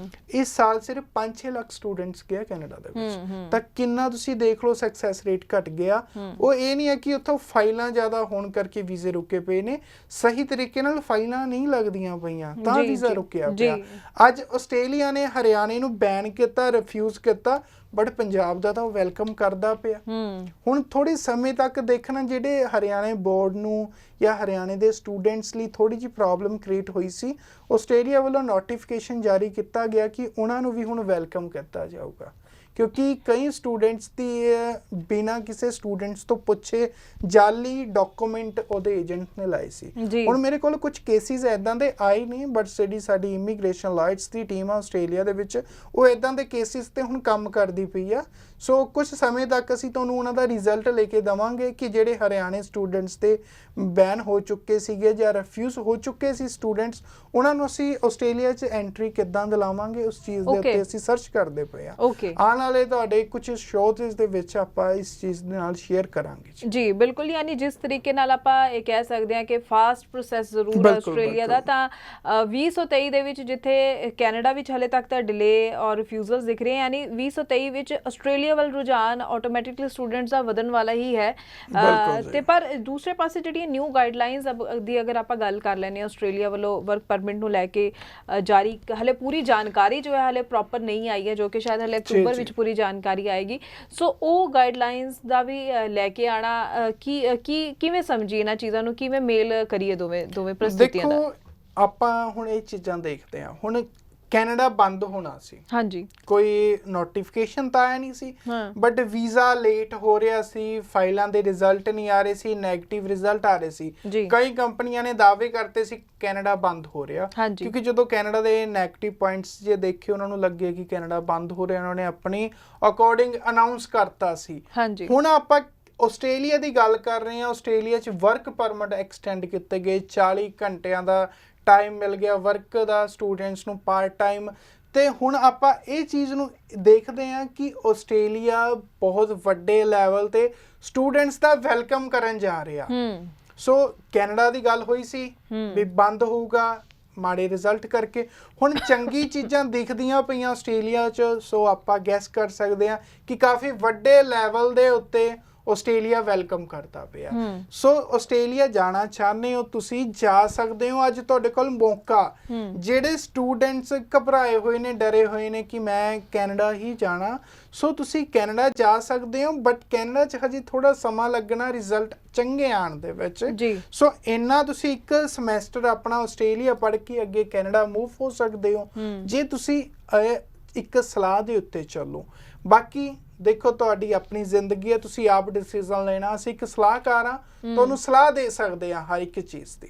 ਇਸ ਸਾਲ ਸਿਰਫ 5-6 ਲੱਖ ਸਟੂਡੈਂਟਸ ਗਿਆ ਕੈਨੇਡਾ ਦੇ ਵਿੱਚ। ਤਾਂ ਕਿੰਨਾ ਤੁਸੀਂ ਦੇਖ ਲਓ ਸਕਸੈਸ ਰੇਟ ਘਟ ਗਿਆ। ਉਹ ਇਹ ਨਹੀਂ ਹੈ ਕਿ ਉੱਥੋਂ ਫਾਈਲਾਂ ਜ਼ਿਆਦਾ ਹੋਣ ਕਰਕੇ ਵੀਜ਼ੇ ਰੁਕੇ ਪਏ ਨੇ, ਸਹੀ ਤਰੀਕੇ ਨਾਲ ਫਾਈਲਾਂ ਨਹੀਂ ਲੱਗਦੀਆਂ ਪਈਆਂ ਤਾਂ ਵੀਜ਼ਾ ਰੁਕਿਆ ਪਿਆ। ਅੱਜ ਆਸਟ੍ਰੇਲੀਆ ਨੇ ਹਰਿਆਣੇ ਨੂੰ ਬੈਨ ਕੀਤਾ, ਰਿਫਿਊਜ਼ ਕੀਤਾ, ਬਟ ਪੰਜਾਬ ਦਾ ਤਾਂ ਉਹ ਵੈਲਕਮ ਕਰਦਾ ਪਿਆ। ਹੁਣ ਥੋੜੇ ਸਮੇਂ ਤੱਕ ਦੇਖਣਾ, ਜਿਹੜੇ ਹਰਿਆਣੇ ਬੋਰਡ ਨੂੰ ਜਾਂ ਹਰਿਆਣੇ ਦੇ ਸਟੂਡੈਂਟਸ ਲਈ ਥੋੜੀ ਜਿਹੀ ਪ੍ਰੋਬਲਮ ਕ੍ਰੀਏਟ ਹੋਈ ਸੀ, ਆਸਟ੍ਰੇਲੀਆ ਵੱਲੋਂ ਨੋਟੀਫਿਕੇਸ਼ਨ ਜਾਰੀ ਕੀਤਾ ਗਿਆ ਕਿ ਉਹਨਾਂ ਨੂੰ ਵੀ ਹੁਣ ਵੈਲਕਮ ਕੀਤਾ ਜਾਊਗਾ। ਕਿਉਂਕਿ ਕਈ ਸਟੂਡੈਂਟਸ ਦੀ ਬਿਨਾਂ ਕਿਸੇ ਸਟੂਡੈਂਟਸ ਤੋਂ ਪੁੱਛੇ ਜਾਲੀ ਡਾਕੂਮੈਂਟ ਉਹਦੇ ਏਜੰਟ ਨੇ ਲਾਏ ਸੀ। ਹੁਣ ਮੇਰੇ ਕੋਲ ਕੁਝ ਕੇਸਿਸ ਇੱਦਾਂ ਦੇ ਆਏ ਨੇ, ਬਟ ਸਾਡੀ ਇਮੀਗ੍ਰੇਸ਼ਨ ਲਾਇਰਸ ਦੀ ਟੀਮ ਆ ਆਸਟ੍ਰੇਲੀਆ ਦੇ ਵਿੱਚ, ਉਹ ਇੱਦਾਂ ਦੇ ਕੇਸਿਸ ਤੇ ਹੁਣ ਕੰਮ ਕਰਦੀ ਪਈ ਆ। ਸੋ ਕੁਝ ਸਮੇਂ ਤੱਕ ਅਸੀਂ ਤੁਹਾਨੂੰ ਉਹਨਾਂ ਦਾ ਰਿਜ਼ਲਟ ਲੈ ਕੇ ਦੇਵਾਂਗੇ ਕਿ ਜਿਹੜੇ ਹਰਿਆਣੇ ਸਟੂਡੈਂਟਸ ਤੇ ਬੈਨ ਹੋ ਚੁੱਕੇ ਸੀਗੇ ਜਾਂ ਰਿਫਿਊਜ਼ ਹੋ ਚੁੱਕੇ ਸੀ ਸਟੂਡੈਂਟਸ, ਉਹਨਾਂ ਨੂੰ ਅਸੀਂ ਆਸਟ੍ਰੇਲੀਆ 'ਚ ਐਂਟਰੀ ਕਿੱਦਾਂ ਦਿਲਾਵਾਂਗੇ, ਉਸ ਚੀਜ਼ ਦੇ ਉੱਤੇ ਅਸੀਂ ਸਰਚ ਕਰਦੇ ਪਏ ਆ। ਆਉਣ ਵਾਲੇ ਤੁਹਾਡੇ ਕੁਝ ਸ਼ੋਜ਼ ਦੇ ਵਿੱਚ ਆਪਾਂ ਇਸ ਚੀਜ਼ ਦੇ ਨਾਲ ਸ਼ੇਅਰ ਕਰਾਂਗੇ। ਜੀ ਬਿਲਕੁਲ, ਯਾਨੀ ਜਿਸ ਤਰੀਕੇ ਨਾਲ ਆਪਾਂ ਇਹ ਕਹਿ ਸਕਦੇ ਹਾਂ ਕਿ ਫਾਸਟ ਪ੍ਰੋਸੈਸ ਜ਼ਰੂਰ ਹੈ ਆਸਟ੍ਰੇਲੀਆ ਦਾ, ਤਾਂ 2023 ਦੇ ਵਿੱਚ ਜਿੱਥੇ ਕੈਨੇਡਾ ਵਿੱਚ ਹਲੇ ਤੱਕ ਤਾਂ ਡਿਲੇ ਔਰ ਰਿਫਿਊਜ਼ਲਸ ਦਿਖ ਰਹੇ, ਯਾਨੀ 2023 ਵਿੱਚ ਆਸਟ੍ਰੇਲੀਆ ਵੱਲ ਰੁਝਾਨ ਆਟੋਮੈਟਿਕਲੀ ਸਟੂਡੈਂਟਸ ਦਾ ਵਧਣ ਵਾਲਾ ਹੀ ਹੈ। ਤੇ ਪਰ ਦੂਸਰੇ ਪਾਸੇ ਜਿਹੜੀਆਂ ਨਿਊ ਗਾਈਡਲਾਈਨਸ ਦੀ ਅਗਰ ਆਪਾਂ ਗੱਲ ਕਰ ਲੈਂਦੇ ਹਾਂ ਆਸਟ੍ਰੇਲੀਆ ਵੱਲੋਂ ਵਰਕ ਪਰਮਿਟ ਨੂੰ ਲੈ ਕੇ ਜਾਰੀ, ਹਲੇ ਪੂਰੀ ਜਾਣਕਾਰੀ ਜੋ ਹੈ ਹਲੇ ਪ੍ਰੋਪਰ ਨਹੀਂ ਆਈ ਹੈ, ਜੋ ਕਿ ਸ਼ਾਇਦ ਹਲੇ ਅਕਤੂਬਰ ਵਿੱਚ ਪੂਰੀ ਜਾਣਕਾਰੀ ਆਏਗੀ। ਸੋ ਉਹ ਗਾਈਡਲਾਈਨਸ ਦਾ ਵੀ ਲੈ ਕੇ ਆਣਾ ਕਿਵੇਂ ਸਮਝੀਏ, ਇਹਨਾਂ ਚੀਜ਼ਾਂ ਨੂੰ ਕਿਵੇਂ ਮੇਲ ਕਰੀਏ ਦੋਵੇਂ ਪ੍ਰਸਥਿਤੀਆਂ ਦਾ? ਦੇਖੋ ਆਪਾਂ ਹੁਣ ਇਹ ਚੀਜ਼ਾਂ ਦੇਖਦੇ ਹਾਂ। ਹੁਣ ਕੈਨੇਡਾ ਬੰਦ ਹੋਣਾ ਸੀ, ਕੋਈ ਨੋਟੀਫਿਕੇਸ਼ਨ ਤਾਂ ਆਇਆ ਨਹੀਂ ਸੀ, ਬਟ ਵੀਜ਼ਾ ਲੇਟ ਹੋ ਰਿਹਾ ਸੀ, ਫਾਈਲਾਂ ਦੇ ਰਿਜ਼ਲਟ ਨਹੀਂ ਆ ਰਹੇ ਸੀ, ਨੈਗੇਟਿਵ ਰਿਜ਼ਲਟ ਆ ਰਹੇ ਸੀ। ਕਈ ਕੰਪਨੀਆਂ ਨੇ ਦਾਅਵੇ ਕਰਤੇ ਸੀ ਕੈਨੇਡਾ ਬੰਦ ਹੋ ਰਿਹਾ, ਕਿਉਂਕਿ ਜਦੋਂ ਕੈਨੇਡਾ ਦੇ ਨੈਗੇਟਿਵ ਪੁਆਇੰਟਸ ਜੇ ਦੇਖੇ ਉਹਨਾਂ ਨੂੰ ਲੱਗੇ ਕਿ ਕੈਨੇਡਾ ਬੰਦ ਹੋ ਰਿਹਾ, ਉਹਨਾਂ ਨੇ ਆਪਣੀ ਅਕੋਰਡਿੰਗ ਅਨਾਉਂਸ ਕਰਤਾ ਸੀ। ਹੁਣ ਆਪਾਂ ਆਸਟ੍ਰੇਲੀਆ ਦੀ ਗੱਲ ਕਰ ਰਹੇ ਹਾਂ। ਆਸਟ੍ਰੇਲੀਆ 'ਚ ਵਰਕ ਪਰਮਿਟ ਐਕਸਟੈਂਡ ਕੀਤੇ ਗਏ, 40 ਘੰਟਿਆਂ ਦਾ ਟਾਈਮ ਮਿਲ ਗਿਆ ਵਰਕ ਦਾ ਸਟੂਡੈਂਟਸ ਨੂੰ ਪਾਰਟ ਟਾਈਮ। ਤੇ ਹੁਣ ਆਪਾਂ ਇਹ ਚੀਜ਼ ਨੂੰ ਦੇਖਦੇ ਹਾਂ ਕਿ ਆਸਟ੍ਰੇਲੀਆ ਬਹੁਤ ਵੱਡੇ ਲੈਵਲ ਤੇ ਸਟੂਡੈਂਟਸ ਦਾ ਵੈਲਕਮ ਕਰਨ ਜਾ ਰਿਹਾ। ਸੋ ਕੈਨੇਡਾ ਦੀ ਗੱਲ ਹੋਈ ਸੀ ਵੀ ਬੰਦ ਹੋਊਗਾ ਮਾੜੇ ਰਿਜ਼ਲਟ ਕਰਕੇ, ਹੁਣ ਚੰਗੀ ਚੀਜ਼ਾਂ ਦਿਖਦੀਆਂ ਪਈਆਂ ਆਸਟ੍ਰੇਲੀਆ 'ਚ। ਸੋ ਆਪਾਂ ਗੈਸ ਕਰ ਸਕਦੇ ਹਾਂ ਕਿ ਕਾਫੀ ਵੱਡੇ ਲੈਵਲ ਦੇ ਉੱਤੇ ਆਸਟ੍ਰੇਲੀਆ ਵੈਲਕਮ ਕਰਦਾ ਪਿਆ। ਸੋ ਆਸਟ੍ਰੇਲੀਆ ਜਾਣਾ ਚਾਹੁੰਦੇ ਹੋ ਤੁਸੀਂ, ਜਾ ਸਕਦੇ ਹੋ। ਅੱਜ ਤੁਹਾਡੇ ਕੋਲ ਮੌਕਾ। ਜਿਹੜੇ ਸਟੂਡੈਂਟਸ ਘਬਰਾਏ ਹੋਏ ਨੇ, ਡਰੇ ਹੋਏ ਨੇ ਕਿ ਮੈਂ ਕੈਨੇਡਾ ਹੀ ਜਾਣਾ, ਸੋ ਤੁਸੀਂ ਕੈਨੇਡਾ ਜਾ ਸਕਦੇ ਹੋ, ਬਟ ਕੈਨੇਡਾ 'ਚ ਹਜੇ ਥੋੜਾ ਸਮਾਂ ਲੱਗਣਾ ਰਿਜ਼ਲਟ ਚੰਗੇ ਆਉਣ ਦੇ ਵਿੱਚ। ਸੋ ਇੰਨਾ ਤੁਸੀਂ ਇੱਕ ਸਮੈਸਟਰ ਆਪਣਾ ਆਸਟ੍ਰੇਲੀਆ ਪੜ੍ਹ ਕੇ ਅੱਗੇ ਕੈਨੇਡਾ ਮੂਵ ਹੋ ਸਕਦੇ ਹੋ, ਜੇ ਤੁਸੀਂ ਇੱਕ ਸਲਾਹ ਦੇ ਉੱਤੇ ਚੱਲੋ। ਬਾਕੀ ਦੇਖੋ ਤੁਹਾਡੀ ਆਪਣੀ ਜ਼ਿੰਦਗੀ ਹੈ, ਤੁਸੀਂ ਆਪ ਡਿਸੀਜਨ ਲੈਣਾ। ਅਸੀਂ ਇੱਕ ਸਲਾਹਕਾਰ ਹਾਂ, ਤੁਹਾਨੂੰ ਸਲਾਹ ਦੇ ਸਕਦੇ ਹਾਂ ਹਰ ਇੱਕ ਚੀਜ਼ ਦੀ।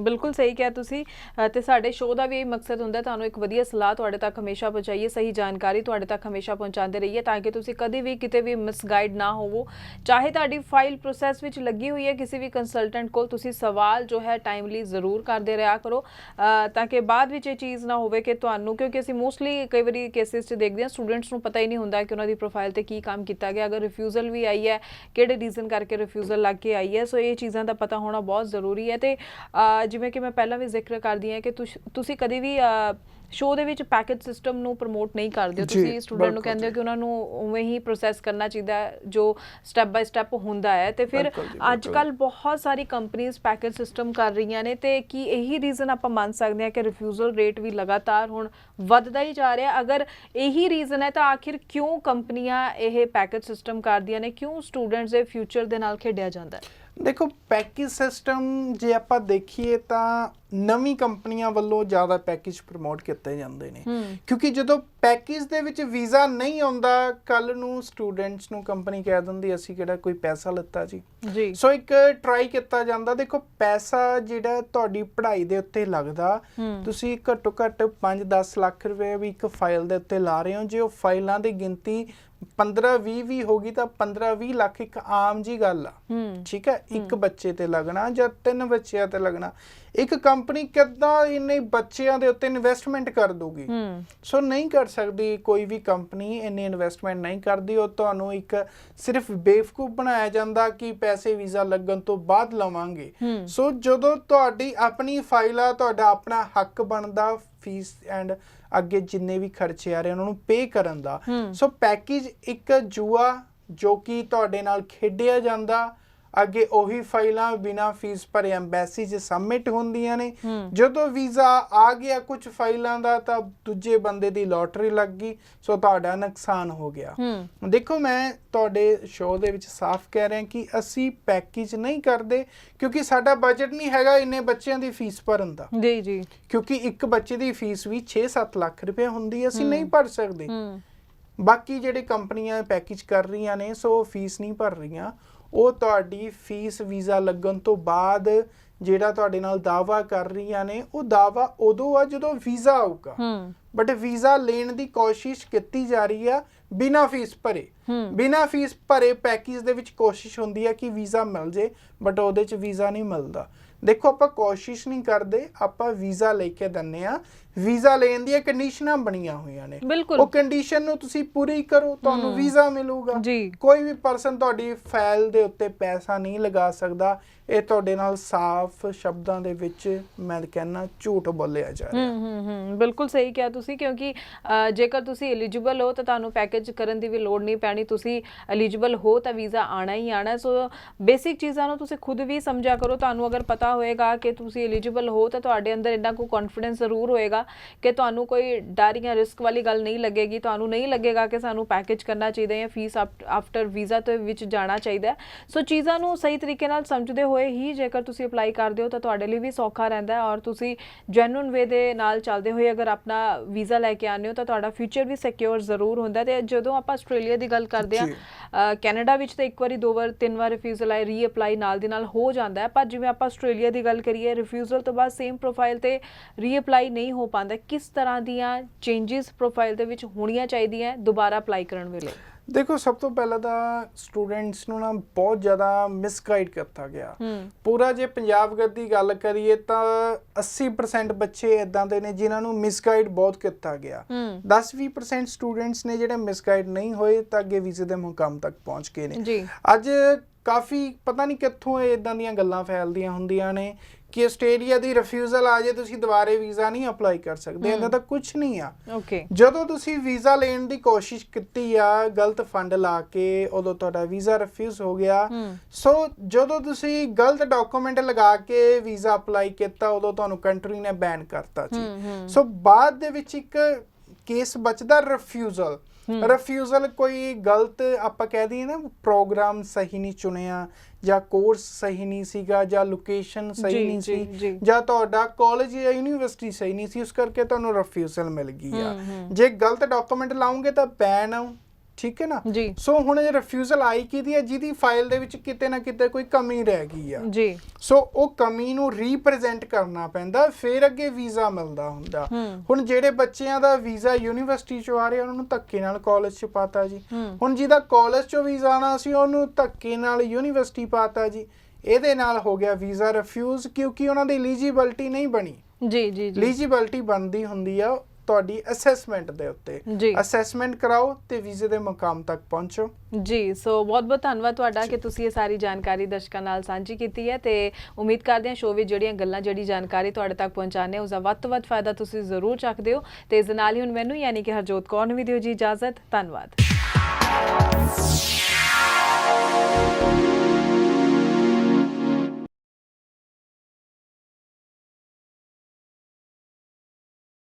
ਬਿਲਕੁਲ ਸਹੀ ਕਿਹਾ ਤੁਸੀਂ। ਤੇ ਸਾਡੇ ਸ਼ੋਅ ਦਾ ਵੀ ਇਹ ਮਕਸਦ ਹੁੰਦਾ ਤੁਹਾਨੂੰ ਇੱਕ ਵਧੀਆ ਸਲਾਹ ਤੁਹਾਡੇ ਤੱਕ ਹਮੇਸ਼ਾ ਪਹੁੰਚਾਈਏ, ਸਹੀ ਜਾਣਕਾਰੀ ਤੁਹਾਡੇ ਤੱਕ ਹਮੇਸ਼ਾ ਪਹੁੰਚਾਉਂਦੇ ਰਹੀਏ, ਤਾਂ ਕਿ ਤੁਸੀਂ ਕਦੇ ਵੀ ਕਿਤੇ ਵੀ ਮਿਸਗਾਈਡ ਨਾ ਹੋਵੋ। ਚਾਹੇ ਤੁਹਾਡੀ ਫਾਈਲ ਪ੍ਰੋਸੈਸ ਵਿੱਚ ਲੱਗੀ ਹੋਈ ਹੈ ਕਿਸੇ ਵੀ ਕੰਸਲਟੈਂਟ ਕੋਲ, ਤੁਸੀਂ ਸਵਾਲ ਜੋ ਹੈ ਟਾਈਮਲੀ ਜ਼ਰੂਰ ਕਰਦੇ ਰਿਹਾ ਕਰੋ, ਤਾਂ ਕਿ ਬਾਅਦ ਵਿੱਚ ਇਹ ਚੀਜ਼ ਨਾ ਹੋਵੇ ਕਿ ਤੁਹਾਨੂੰ, ਕਿਉਂਕਿ ਅਸੀਂ ਮੋਸਟਲੀ ਕਈ ਵਾਰੀ ਕੇਸਿਸ 'ਚ ਦੇਖਦੇ ਹਾਂ ਸਟੂਡੈਂਟਸ ਨੂੰ ਪਤਾ ਹੀ ਨਹੀਂ ਹੁੰਦਾ ਕਿ ਉਹਨਾਂ ਦੀ ਪ੍ਰੋਫਾਈਲ ਪ੍ਰੋਫਾਈਲ ਤੇ ਕੀ ਕੰਮ ਕੀਤਾ ਗਿਆ, ਅਗਰ ਰਿਫਿਊਜ਼ਲ ਵੀ ਆਈ ਹੈ ਕਿਹੜੇ ਰੀਜ਼ਨ ਕਰਕੇ ਰਿਫਿਊਜ਼ਲ ਲੱਗ ਕੇ ਆਈ ਹੈ। ਸੋ ਇਹ ਚੀਜ਼ਾਂ ਦਾ ਪਤਾ ਹੋਣਾ ਬਹੁਤ ਜ਼ਰੂਰੀ ਹੈ। ਤੇ ਜਿਵੇਂ ਕਿ ਮੈਂ ਪਹਿਲਾਂ ਵੀ ਜ਼ਿਕਰ ਕਰਦੀ ਹਾਂ ਕਿ ਤੁਸੀਂ ਕਦੇ ਵੀ ਸ਼ੋਅ ਦੇ ਵਿੱਚ ਪੈਕੇਜ ਸਿਸਟਮ ਨੂੰ ਪ੍ਰਮੋਟ ਨਹੀਂ ਕਰਦੇ ਹੋ। ਤੁਸੀਂ ਸਟੂਡੈਂਟ ਨੂੰ ਕਹਿੰਦੇ ਹੋ ਕਿ ਉਹਨਾਂ ਨੂੰ ਉਵੇਂ ਹੀ ਪ੍ਰੋਸੈਸ ਕਰਨਾ ਚਾਹੀਦਾ ਹੈ ਜੋ ਸਟੈਪ ਬਾਈ ਸਟੈਪ ਹੁੰਦਾ ਹੈ। ਤੇ ਫਿਰ ਅੱਜ ਕੱਲ੍ਹ ਬਹੁਤ ਸਾਰੀ ਕੰਪਨੀਜ਼ ਪੈਕੇਜ ਸਿਸਟਮ ਕਰ ਰਹੀਆਂ ਨੇ, ਤੇ ਕੀ ਇਹੀ ਰੀਜ਼ਨ ਆਪਾਂ ਮੰਨ ਸਕਦੇ ਹਾਂ ਕਿ ਰਿਫਿਊਜ਼ਲ ਰੇਟ ਵੀ ਲਗਾਤਾਰ ਹੁਣ ਵੱਧਦਾ ਹੀ ਜਾ ਰਿਹਾ? ਅਗਰ ਇਹੀ ਰੀਜ਼ਨ ਹੈ ਤਾਂ ਆਖਿਰ ਕਿਉਂ ਕੰਪਨੀਆਂ ਇਹ ਪੈਕੇਜ ਸਿਸਟਮ ਕਰਦੀਆਂ ਨੇ, ਕਿਉਂ ਸਟੂਡੈਂਟਸ ਦੇ ਫਿਊਚਰ ਦੇ ਨਾਲ ਖੇਡਿਆ ਜਾਂਦਾ ਹੈ? ਦੇਖੋ, ਪੈਕੇਜ ਸਿਸਟਮ ਜੇ ਆਪਾਂ ਦੇਖੀਏ ਤਾਂ ਨਵੀਂ ਕੰਪਨੀਆਂ ਵੱਲੋਂ ਜ਼ਿਆਦਾ ਪੈਕੇਜ ਪ੍ਰਮੋਟ ਕੀਤੇ ਜਾਂਦੇ ਨੇ, ਕਿਉਂਕਿ ਜਦੋਂ ਪੈਕੇਜ ਦੇ ਵਿੱਚ ਵੀਜ਼ਾ ਨਹੀਂ ਆਉਂਦਾ, ਕੱਲ ਨੂੰ ਸਟੂਡੈਂਟਸ ਨੂੰ ਕੰਪਨੀ ਕਹਿ ਦਿੰਦੀ ਅਸੀਂ ਕਿਹੜਾ ਕੋਈ ਪੈਸਾ ਲਿੱਤਾ ਜੀ। ਸੋ ਇੱਕ ਟਰਾਈ ਕੀਤਾ ਜਾਂਦਾ। ਦੇਖੋ, ਪੈਸਾ ਜਿਹੜਾ ਤੁਹਾਡੀ ਪੜ੍ਹਾਈ ਦੇ ਉੱਤੇ ਲੱਗਦਾ, ਤੁਸੀਂ ਘੱਟੋ ਘੱਟ 5-10 ਲੱਖ ਰੁਪਏ ਵੀ ਇੱਕ ਫਾਈਲ ਦੇ ਉੱਤੇ ਲਾ ਰਹੇ ਹੋ। ਜੇ ਉਹ ਫਾਈਲਾਂ ਦੀ ਗਿਣਤੀ 15-20 ਵੀ ਹੋਗੀ ਤਾਂ 15-20 ਲੱਖ ਇੱਕ ਆਮ ਜੀ ਗੱਲ ਆ, ਠੀਕ ਹੈ। ਇੱਕ ਬੱਚੇ ਤੇ ਲੱਗਣਾ ਜਾਂ 3 ਬੱਚਿਆਂ ਤੇ ਲੱਗਣਾ, ਇੱਕ ਕੰਪਨੀ ਕਿੱਦਾਂ ਇੰਨੇ ਬੱਚਿਆਂ ਦੇ ਉੱਤੇ ਇਨਵੈਸਟਮੈਂਟ ਕਰ ਦੂਗੀ? ਸੋ ਨਹੀਂ ਕਰ ਸਕਦੀ ਕੋਈ ਵੀ ਕੰਪਨੀ ਇੰਨੀ ਇਨਵੈਸਟਮੈਂਟ ਨਹੀਂ ਕਰਦੀ। ਉਹ ਤੁਹਾਨੂੰ ਇੱਕ ਸਿਰਫ ਬੇਵਕੂਫ ਬਣਾਇਆ ਜਾਂਦਾ ਕਿ ਪੈਸੇ ਵੀਜ਼ਾ ਲੱਗਣ ਤੋਂ ਬਾਅਦ ਲਵਾਂਗੇ। ਸੋ ਜਦੋਂ ਤੁਹਾਡੀ ਆਪਣੀ ਫਾਈਲ ਆ, ਤੁਹਾਡਾ ਆਪਣਾ ਹੱਕ ਬਣਦਾ ਫੀਸ ਐਂਡ ਅੱਗੇ ਜਿੰਨੇ ਵੀ ਖਰਚੇ ਆ ਰਹੇ ਉਹਨਾਂ ਨੂੰ ਪੇ ਕਰਨ ਦਾ। ਸੋ ਪੈਕੇਜ ਇੱਕ ਜੂਆ ਜੋ ਕਿ ਤੁਹਾਡੇ ਨਾਲ ਖੇਡਿਆ ਜਾਂਦਾ। ਅੱਗੇ ਉਹੀ ਫਾਈਲਾਂ ਬਿਨਾਂ ਫੀਸ ਭਰੇ ਐਮਬੈਸੀ 'ਚ ਸਬਮਿਟ ਹੁੰਦੀਆਂ ਨੇ। ਜਦੋਂ ਵੀਜ਼ਾ ਆ ਗਿਆ ਕੁਝ ਫਾਈਲਾਂ ਦਾ ਤਾਂ ਦੂਜੇ ਬੰਦੇ ਦੀ ਲੋਟਰੀ ਲੱਗ ਗਈ, ਸੋ ਤੁਹਾਡਾ ਨੁਕਸਾਨ ਹੋ ਗਿਆ। ਦੇਖੋ, ਮੈਂ ਤੁਹਾਡੇ ਸ਼ੋਅ ਦੇ ਵਿੱਚ ਸਾਫ਼ ਕਹਿ ਰਿਹਾ ਕਿ ਅਸੀਂ ਪੈਕੇਜ ਨਹੀਂ ਕਰਦੇ ਕਿਉਂਕਿ ਸਾਡਾ ਬਜਟ ਨਹੀਂ ਹੈਗਾ ਇੰਨੇ ਬੱਚਿਆਂ ਦੀ ਫੀਸ ਭਰਨ ਦਾ। ਜੀ, ਕਿਉਂਕਿ ਇੱਕ ਬੱਚੇ ਦੀ ਫੀਸ ਵੀ 6-7 ਲੱਖ ਰੁਪਏ ਹੁੰਦੀ, ਅਸੀਂ ਨਹੀਂ ਭਰ ਸਕਦੇ। ਬਾਕੀ ਜਿਹੜੇ ਕੰਪਨੀਆਂ ਪੈਕੇਜ ਕਰ ਰਹੀਆਂ ਨੇ, ਸੋ ਫੀਸ ਨਹੀਂ ਭਰ ਰਹੀਆਂ। ਉਹ ਤੁਹਾਡੀ ਫੀਸ ਵੀਜ਼ਾ ਲੱਗਣ ਤੋਂ ਬਾਅਦ ਜਿਹੜਾ ਤੁਹਾਡੇ ਨਾਲ ਦਾਅਵਾ ਕਰ ਰਹੀਆਂ ਨੇ, ਉਹ ਦਾਅਵਾ ਉਦੋਂ ਆ ਜਦੋਂ ਵੀਜ਼ਾ ਆਊਗਾ। ਬਟ ਵੀਜ਼ਾ ਲੈਣ ਦੀ ਕੋਸ਼ਿਸ਼ ਕੀਤੀ ਜਾ ਰਹੀ ਆ ਬਿਨਾਂ ਫੀਸ ਭਰੇ। ਬਿਨਾਂ ਫੀਸ ਭਰੇ ਪੈਕੇਜ ਦੇ ਵਿੱਚ ਕੋਸ਼ਿਸ਼ ਹੁੰਦੀ ਹੈ ਕਿ ਵੀਜ਼ਾ ਮਿਲ ਜੇ, ਬਟ ਉਹਦੇ 'ਚ ਵੀਜ਼ਾ ਨਹੀਂ ਮਿਲਦਾ। ਦੇਖੋ, ਆਪਾਂ ਕੋਸ਼ਿਸ਼ ਨਹੀਂ ਕਰਦੇ, ਆਪਾਂ ਵੀਜ਼ਾ ਲੈ ਕੇ ਦਿੰਦੇ ਆ। ਵੀਜ਼ਾ ਲੈਣ ਦੀਆਂ ਕੰਡੀਸ਼ਨਾਂ ਬਣੀਆਂ ਹੋਈਆਂ ਨੇ, ਉਹ ਕੰਡੀਸ਼ਨ ਨੂੰ ਤੁਸੀਂ ਪੂਰੀ ਕਰੋ, ਤੁਹਾਨੂੰ ਵੀਜ਼ਾ ਮਿਲੂਗਾ। ਕੋਈ ਵੀ ਪਰਸਨ ਤੁਹਾਡੀ ਫਾਈਲ ਦੇ ਉੱਤੇ ਪੈਸਾ ਨਹੀਂ ਲਗਾ ਸਕਦਾ। ਇਹ ਤੁਹਾਡੇ ਨਾਲ ਸਾਫ਼ ਸ਼ਬਦਾਂ ਦੇ ਵਿੱਚ ਮੈਂ ਕਹਿੰਦਾ ਝੂਠ ਬੋਲਿਆ ਜਾ ਰਿਹਾ। ਬਿਲਕੁਲ ਸਹੀ ਕਿਹਾ ਤੁਸੀਂ, ਕਿਉਂਕਿ ਜੇਕਰ ਤੁਸੀਂ ਐਲੀਜੀਬਲ ਹੋ ਤਾਂ ਤੁਹਾਨੂੰ ਪੈਕੇਜ ਕਰਨ ਦੀ ਵੀ ਲੋੜ ਨਹੀਂ ਪੈਣੀ। ਤੁਸੀਂ ਐਲੀਜੀਬਲ ਹੋ ਤਾਂ ਵੀਜ਼ਾ ਆਣਾ ਹੀ ਆਣਾ। ਸੋ ਬੇਸਿਕ ਚੀਜ਼ਾਂ ਨੂੰ ਤੁਸੀਂ ਖੁਦ ਵੀ ਸਮਝਿਆ ਕਰੋ। ਤੁਹਾਨੂੰ ਅਗਰ ਪਤਾ ਹੋਏਗਾ ਕਿ ਤੁਸੀਂ ਐਲੀਜੀਬਲ ਹੋ ਤਾਂ ਤੁਹਾਡੇ ਅੰਦਰ ਇੰਨਾ ਕੁ ਕੌਨਫੀਡੈਂਸ ਜ਼ਰੂਰ ਹੋਏਗਾ ਕਿ ਤੁਹਾਨੂੰ ਕੋਈ ਡਰ ਜਾਂ ਰਿਸਕ ਵਾਲੀ ਗੱਲ ਨਹੀਂ ਲੱਗੇਗੀ। ਤੁਹਾਨੂੰ ਨਹੀਂ ਲੱਗੇਗਾ ਕਿ ਸਾਨੂੰ ਪੈਕੇਜ ਕਰਨਾ ਚਾਹੀਦਾ ਜਾਂ ਫੀਸ ਆਫਟਰ ਵੀਜ਼ਾ ਦੇ ਵਿੱਚ ਜਾਣਾ ਚਾਹੀਦਾ। ਸੋ ਚੀਜ਼ਾਂ ਨੂੰ ਸਹੀ ਤਰੀਕੇ ਨਾਲ ਸਮਝਦੇ ਹੋਏ ਹੀ ਜੇਕਰ ਤੁਸੀਂ ਅਪਲਾਈ ਕਰਦੇ ਹੋ ਤਾਂ ਤੁਹਾਡੇ ਲਈ ਵੀ ਸੌਖਾ ਰਹਿੰਦਾ, ਔਰ ਤੁਸੀਂ ਜੈਨੂਇਨ ਵੇ ਦੇ ਨਾਲ ਚੱਲਦੇ ਹੋਏ ਅਗਰ ਆਪਣਾ ਵੀਜ਼ਾ ਲੈ ਕੇ ਆਉਂਦੇ ਹੋ ਤਾਂ ਤੁਹਾਡਾ ਫਿਊਚਰ ਵੀ ਸਿਕਿਉਰ ਜ਼ਰੂਰ ਹੁੰਦਾ। ਤੇ ਜਦੋਂ ਆਪਾਂ ਆਸਟ੍ਰੇਲੀਆ ਦੀ ਗੱਲ ਕਰਦੇ ਹਾਂ, ਕੈਨੇਡਾ ਵਿੱਚ ਤਾਂ 1 ਵਾਰੀ 2 ਵਾਰ 3 ਵਾਰ ਰਿਫਿਊਜ਼ਲ ਆਏ, ਰੀਅਪਲਾਈ ਨਾਲ ਦੀ ਨਾਲ ਹੋ ਜਾਂਦਾ ਹੈ। ਪਰ ਜਿਵੇਂ ਆਪਾਂ ਆਸਟ੍ਰੇਲੀਆ ਦੀ ਗੱਲ ਕਰੀਏ, ਰਿਫਿਊਜ਼ਲ ਤੋਂ ਬਾਅਦ ਸੇਮ ਪ੍ਰੋਫਾਈਲ ਤੇ ਰੀਅਪਲਾਈ ਨਹੀਂ ਹੋ ਪਾਉਂਦਾ। ਕਿਸ ਤਰ੍ਹਾਂ ਦੀਆਂ ਚੇਂਜਸ ਪ੍ਰੋਫਾਈਲ ਦੇ ਵਿੱਚ ਹੋਣੀਆਂ ਚਾਹੀਦੀਆਂ ਦੁਬਾਰਾ ਅਪਲਾਈ ਕਰਨ ਵੇਲੇ? ਦੇਖੋ, ਸਭ ਤੋਂ ਪਹਿਲਾਂ ਤਾਂ ਸਟੂਡੈਂਟਸ ਨੂੰ ਨਾ ਬਹੁਤ ਜ਼ਿਆਦਾ ਮਿਸਗਾਈਡ ਕੀਤਾ ਗਿਆ ਪੂਰਾ। ਜੇ ਪੰਜਾਬ ਦੀ ਗੱਲ ਕਰੀਏ ਤਾਂ 80% ਬੱਚੇ ਇੱਦਾਂ ਦੇ ਨੇ ਜਿਨ੍ਹਾਂ ਨੂੰ ਮਿਸਗਾਈਡ ਬਹੁਤ ਕੀਤਾ ਗਿਆ। 10-20% ਸਟੂਡੈਂਟਸ ਨੇ ਜਿਹੜੇ ਮਿਸਗਾਈਡ ਨਹੀਂ ਹੋਏ ਤਾਂ ਅੱਗੇ ਵੀਜ਼ੇ ਦੇ ਮੁਕਾਮ ਤੱਕ ਪਹੁੰਚ ਗਏ ਨੇ। ਅੱਜ ਕਾਫੀ ਪਤਾ ਨਹੀਂ ਕਿੱਥੋਂ ਇੱਦਾਂ ਦੀਆਂ ਗੱਲਾਂ ਫੈਲਦੀਆਂ ਹੁੰਦੀਆਂ ਨੇ ਕਿ ਆਸਟ੍ਰੇਲੀਆ ਦੀ ਰਿਫਿਊਜ਼ਲ ਆ ਜੇ ਤੁਸੀਂ ਦੁਬਾਰੇ ਵੀਜ਼ਾ ਨਹੀਂ ਅਪਲਾਈ ਕਰ ਸਕਦੇ। ਇਹਦਾ ਤਾਂ ਕੁਝ ਨਹੀਂ ਆ। ਜਦੋਂ ਤੁਸੀਂ ਵੀਜ਼ਾ ਲੈਣ ਦੀ ਕੋਸ਼ਿਸ਼ ਕੀਤੀ ਆ ਗਲਤ ਫੰਡ ਲਾ ਕੇ, ਉਦੋਂ ਤੁਹਾਡਾ ਵੀਜ਼ਾ ਰਿਫਿਊਜ਼ ਹੋ ਗਿਆ। ਸੋ ਜਦੋਂ ਤੁਸੀਂ ਗਲਤ ਡਾਕੂਮੈਂਟ ਲਗਾ ਕੇ ਵੀਜ਼ਾ ਅਪਲਾਈ ਕੀਤਾ, ਉਦੋਂ ਤੁਹਾਨੂੰ ਕੰਟਰੀ ਨੇ ਬੈਨ ਕਰਤਾ ਸੀ। ਸੋ ਬਾਅਦ ਦੇ ਵਿੱਚ ਇੱਕ ਕੇਸ ਬਚਦਾ ਰਿਫਿਊਜ਼ਲ। ਰਿਫਿਊਜ਼ਲ ਕੋਈ ਗਲਤ ਆਪਾਂ ਕਹਿ ਦਈਏ ਨਾ, ਪ੍ਰੋਗਰਾਮ ਸਹੀ ਨਹੀਂ ਚੁਣਿਆ ਜਾਂ ਕੋਰਸ ਸਹੀ ਨਹੀਂ ਸੀਗਾ ਜਾਂ ਲੋਕੇਸ਼ਨ ਸਹੀ ਨਹੀਂ ਸੀ ਜਾਂ ਤੁਹਾਡਾ ਕਾਲਜ ਜਾਂ ਯੂਨੀਵਰਸਿਟੀ ਸਹੀ ਨਹੀਂ ਸੀ, ਉਸ ਕਰਕੇ ਤੁਹਾਨੂੰ ਰਿਫਿਊਜ਼ਲ ਮਿਲ ਗਈ ਆ। ਜੇ ਗਲਤ ਡਾਕੂਮੈਂਟ ਲਾਉਂਗੇ ਤਾਂ ਬੈਨ ਆ, ਠੀਕ ਹੈ ਨਾ। ਸੋ ਹੁਣ ਇਹ ਰਿਫਿਊਜ਼ਲ ਆਈ ਕਿਹਦੀ ਹੈ? ਜਿਹਦੀ ਫਾਈਲ ਦੇ ਵਿੱਚ ਕਿਤੇ ਨਾ ਕਿਤੇ ਕੋਈ ਕਮੀ ਰਹਿ ਗਈ ਆ। ਸੋ ਉਹ ਕਮੀ ਨੂੰ ਰੀਪ੍ਰੈਜ਼ੈਂਟ ਕਰਨਾ ਪੈਂਦਾ, ਫਿਰ ਅੱਗੇ ਵੀਜ਼ਾ ਮਿਲਦਾ ਹੁੰਦਾ। ਹੁਣ ਜਿਹੜੇ ਬੱਚਿਆਂ ਦਾ ਵੀਜ਼ਾ ਯੂਨੀਵਰਸਿਟੀ ਚੋਂ ਆ ਰਿਹਾ ਉਹਨਾਂ ਨੂੰ ਧੱਕੇ ਨਾਲ ਕਾਲਜ ਚ ਪਾਤਾ ਜੀ। ਹੁਣ ਜਿਹਦਾ ਕਾਲਜ ਚੋਂ ਵੀਜ਼ਾ ਆਉਣਾ ਸੀ ਉਹਨੂੰ ਧੱਕੇ ਨਾਲ ਯੂਨੀਵਰਸਿਟੀ ਪਾਤਾ ਜੀ। ਇਹਦੇ ਨਾਲ ਹੋ ਗਿਆ ਵੀਜ਼ਾ ਰਿਫਿਊਜ਼, ਕਿਉਂਕਿ ਉਹਨਾਂ ਦੀ ਐਲੀਜੀਬਿਲਟੀ ਨਹੀਂ ਬਣੀ। ਐਲੀਜੀਬਿਲਟੀ ਬਣਦੀ ਹੁੰਦੀ ਆ ਤੁਹਾਡੀ ਅਸੈਸਮੈਂਟ ਦੇ ਉੱਤੇ। ਜੀ ਅਸੈਸਮੈਂਟ ਕਰਾਓ ਤੇ ਵੀਜ਼ੇ ਦੇ ਮੁਕਾਮ ਤੱਕ ਪਹੁੰਚੋ। ਜੀ ਸੋ ਬਹੁਤ ਬਹੁਤ ਧੰਨਵਾਦ ਤੁਹਾਡਾ ਕਿ ਤੁਸੀਂ ਇਹ ਸਾਰੀ ਜਾਣਕਾਰੀ ਦਰਸ਼ਕਾਂ ਨਾਲ ਸਾਂਝੀ ਕੀਤੀ ਹੈ ਤੇ ਉਮੀਦ ਕਰਦੇ ਹਾਂ ਸ਼ੋਅ ਵਿੱਚ ਜਿਹੜੀਆਂ ਗੱਲਾਂ ਜਿਹੜੀ ਜਾਣਕਾਰੀ ਤੁਹਾਡੇ ਤੱਕ ਪਹੁੰਚਾਉਂਦੇ ਉਸ ਦਾ ਵੱਧ ਤੋਂ ਵੱਧ ਫਾਇਦਾ ਤੁਸੀਂ ਜ਼ਰੂਰ ਚੱਕਦੇ ਹੋ ਤੇ ਇਸ ਦੇ ਨਾਲ ਹੀ ਹੁਣ ਮੈਨੂੰ ਯਾਨੀ ਕਿ ਹਰਜੋਤ ਕੌਰ ਨੂੰ ਵੀ ਦਿਓ ਜੀ ਇਜਾਜ਼ਤ। ਧੰਨਵਾਦ।